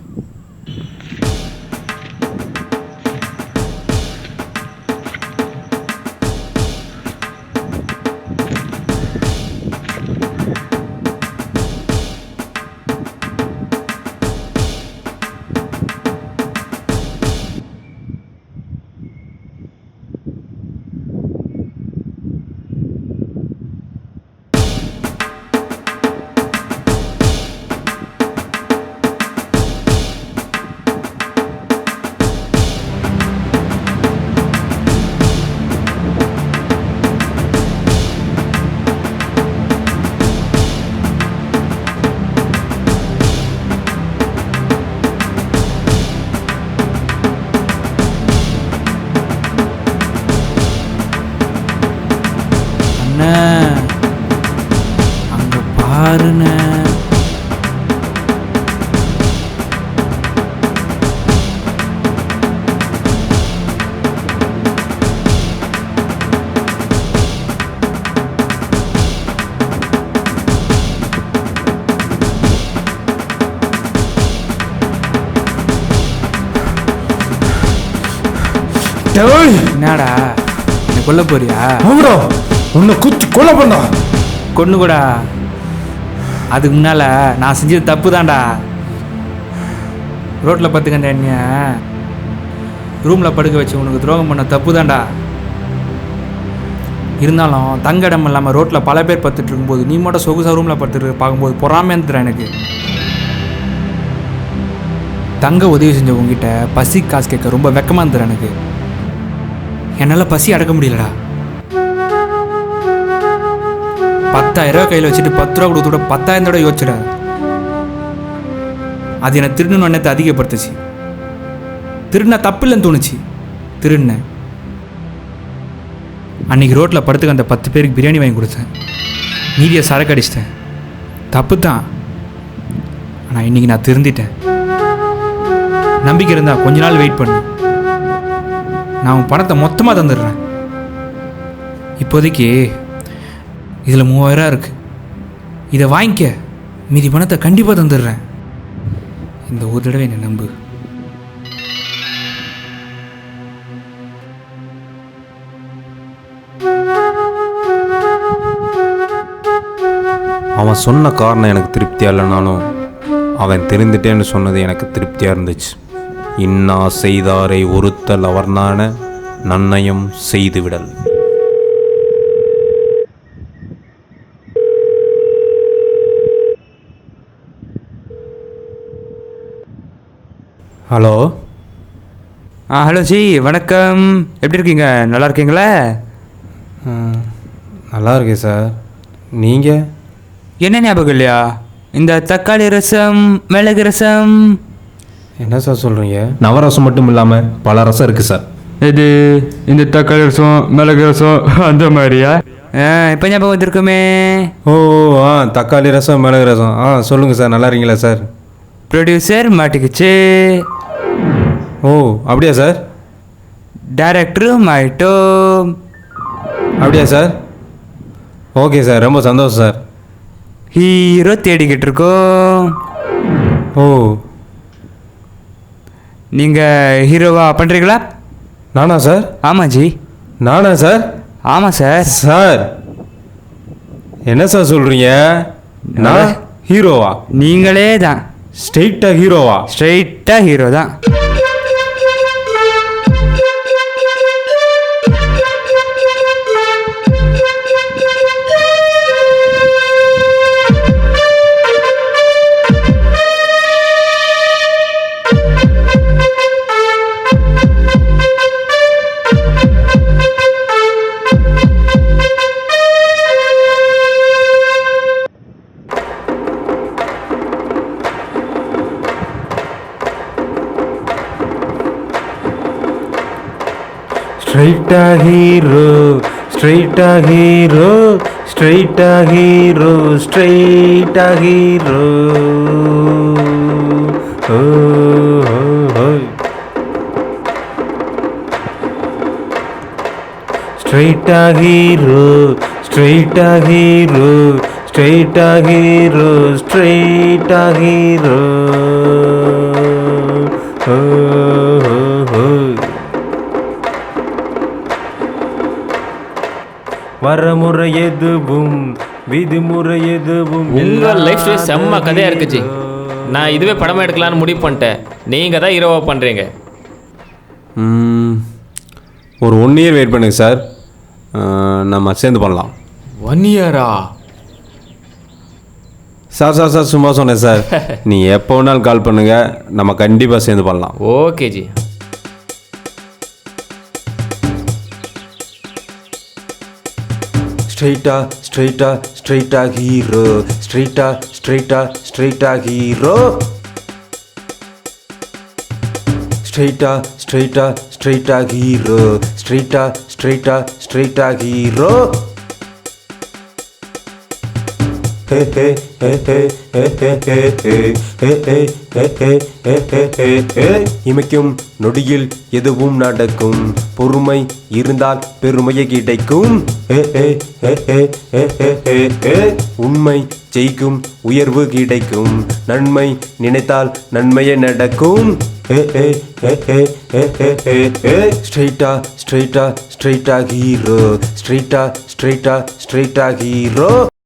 அங்க பாருண்ண. என்னடா என்ன கொல்ல போறியா? உன்னை குத்தி கொலை பண்ணா கொண்டு கூடா. அதுக்கு முன்னால் நான் செஞ்சது தப்பு தான்டா. ரோட்டில் பார்த்துக்கண்டா என்னைய ரூமில் படுக்க வச்சு உனக்கு துரோகம் பண்ண தப்பு தான்டா. இருந்தாலும் தங்க இடம் இல்லாமல் ரோட்டில் பல பேர் படுத்துட்டு இருக்கும்போது நீ மட்டும் சொகுசாக ரூமில் படுத்துட்டு பார்க்கும்போது பொறாமையாக இருந்துடுறேன் எனக்கு. தங்க உதவி செஞ்ச உங்ககிட்ட பசி காசு கேட்க ரொம்ப வெக்கமாக இருந்துடுறேன் எனக்கு. என்னால் பசி அடக்க முடியலடா. 10,000 ரூபா கையில் வச்சுட்டு 10 ரூபா கொடுத்து விட 10,000 தடவை யோசிச்சிட. அது என்னை திருடணும் எண்ணத்தை அதிகப்படுத்துச்சு. திருடினா தப்பு இல்லைன்னு தோணுச்சு, திருடினேன். அன்றைக்கி ரோட்டில் படுத்துக்க அந்த 10 பேருக்கு பிரியாணி வாங்கி கொடுத்தேன். மீதியை சரக்கு அடிச்சிட்டேன். தப்பு தான், ஆனால் இன்றைக்கி நான் திருந்திட்டேன். நம்பிக்கை இருந்தால் கொஞ்ச நாள் வெயிட் பண்ணு. நான் உன் பணத்தை மொத்தமாக தந்துடுறேன். இப்போதைக்கு இதில் 3000 இருக்கு. இதை வாங்கிக்க, மீதி பணத்தை கண்டிப்பாக தந்துடுறேன். இந்த ஒரு தடவை என்னை நம்பு. அவன் சொன்ன காரணம் எனக்கு திருப்தியாக இல்லைனாலும் அவன் தெரிந்துட்டேன்னு சொன்னது எனக்கு திருப்தியாக இருந்துச்சு. இன்னா செய்தாரை ஒருத்தல் அவர்னான நன்னயம் செய்துவிடல். ஹலோ. ஹலோ ஜி, வணக்கம். எப்படி இருக்கீங்க? நல்லா இருக்கீங்களா? நல்லா இருக்கேன் சார். நீங்கள்? என்ன ஞாபகம் இல்லையா? இந்த தக்காளி ரசம், மிளகு ரசம். என்ன சார் சொல்கிறீங்க? நவரசம் மட்டும் இல்லாமல் பல ரசம் இருக்குது சார். இது இந்த தக்காளி ரசம், மிளகு ரசம் அந்த மாதிரியா? இப்போ ஞாபகம் வந்திருக்குமே. ஓ தக்காளி ரசம், மிளகு ரசம். சொல்லுங்கள் சார், நல்லா இருக்கீங்களா சார்? ப்ரொடியூசர் மாட்டிக்கிச்சு. ஓ அப்படியா சார்? டைரக்டரும் மாட்டோம். அப்படியா சார்? ஓகே சார், ரொம்ப சந்தோஷம் சார். ஹீரோ தேடிக்கிட்டு இருக்கோம். ஓ நீங்கள் ஹீரோவா பண்ணுறீங்களா? நானா சார்? ஆமாம் ஜி. நானா சார்? ஆமாம் சார். சார் என்ன சார் சொல்கிறீங்க? நான் ஹீரோவா? நீங்களே தான். ஸ்ட்ரெயிட்டாக ஹீரோவா? ஸ்ட்ரெயிட்டாக ஹீரோ தான். ஸ்ட்ரெயிட்டாக ஹீரோ, ஸ்ட்ரெயிட்டாக ஹீரோ, ஸ்ட்ரெயிட்டாக ஹீரோ, ஸ்ட்ரெயிட்டாக ஹீரோ. ஸ்ட்ரெயிட்டாக ஹீரோ, ஸ்ட்ரெயிட்டாக ஹீரோ, ஸ்ட்ரெயிட்டாக ஹீரோ, ஸ்ட்ரெயிட்டாக ஹீரோ. வரமுறை எதுவும் விதிமுறை எதுவும் உங்கள் லைஃப் ஸ்டோரி செம்ம கதையாக இருக்குச்சு. நான் இதுவே படமாக எடுக்கலான்னு முடிவு பண்ணிட்டேன். நீங்கள் தான் ஹீரோவாக பண்ணுறீங்க. ஒரு 1 இயர் வெயிட் பண்ணுங்க சார், நம்ம சேர்ந்து பண்ணலாம். 1 இயரா? சார் சார் சார் சும்மா சொன்னேன் சார். நீ எப்போ வேணாலும் கால் பண்ணுங்கள், நம்ம கண்டிப்பாக சேர்ந்து பண்ணலாம். ஓகே ஜி. ஸ்ட்ரெயிட்டா ஸ்ட்ரெயிட்டா ஸ்ட்ரெயிட்டா ஹீரோ, ஸ்ட்ரெயிட்டா ஸ்ட்ரெயிட்டா ஸ்ட்ரெயிட்டா ஹீரோ. ஸ்ட்ரெயிட்டா ஸ்ட்ரெயிட்டா ஸ்ட்ரெயிட்டா ஹீரோ, ஸ்ட்ரெயிட்டா ஸ்ட்ரெயிட்டா ஸ்ட்ரெயிட்டா ஹீரோ. ஹே ஹே ஹே ஹே ஹே ஹே ஹே ஹே ஹே ஹே ஹே ஹே ஹே ஹே ஹே. இமைக்கும் நொடியில் எதுவும் நடக்கும், பொறுமை இருந்தால் பெருமையை கிடைக்கும். ஹே ஹே ஹே ஹே ஹே ஹே ஹே ஹே. உண்மை ஜெயிக்கும், உயர்வு கிடைக்கும், நன்மை நினைத்தால் நன்மையே நடக்கும். ஹே ஹே ஹே ஹே ஹே ஹே ஹே ஹே. ஸ்ட்ரெயிட்டா ஸ்ட்ரெயிட்டா ஸ்ட்ரெயிட்டா ஹீரோ, ஸ்ட்ரெயிட்டா ஸ்ட்ரெயிட்டா ஸ்ட்ரெயிட்டா ஹீரோ.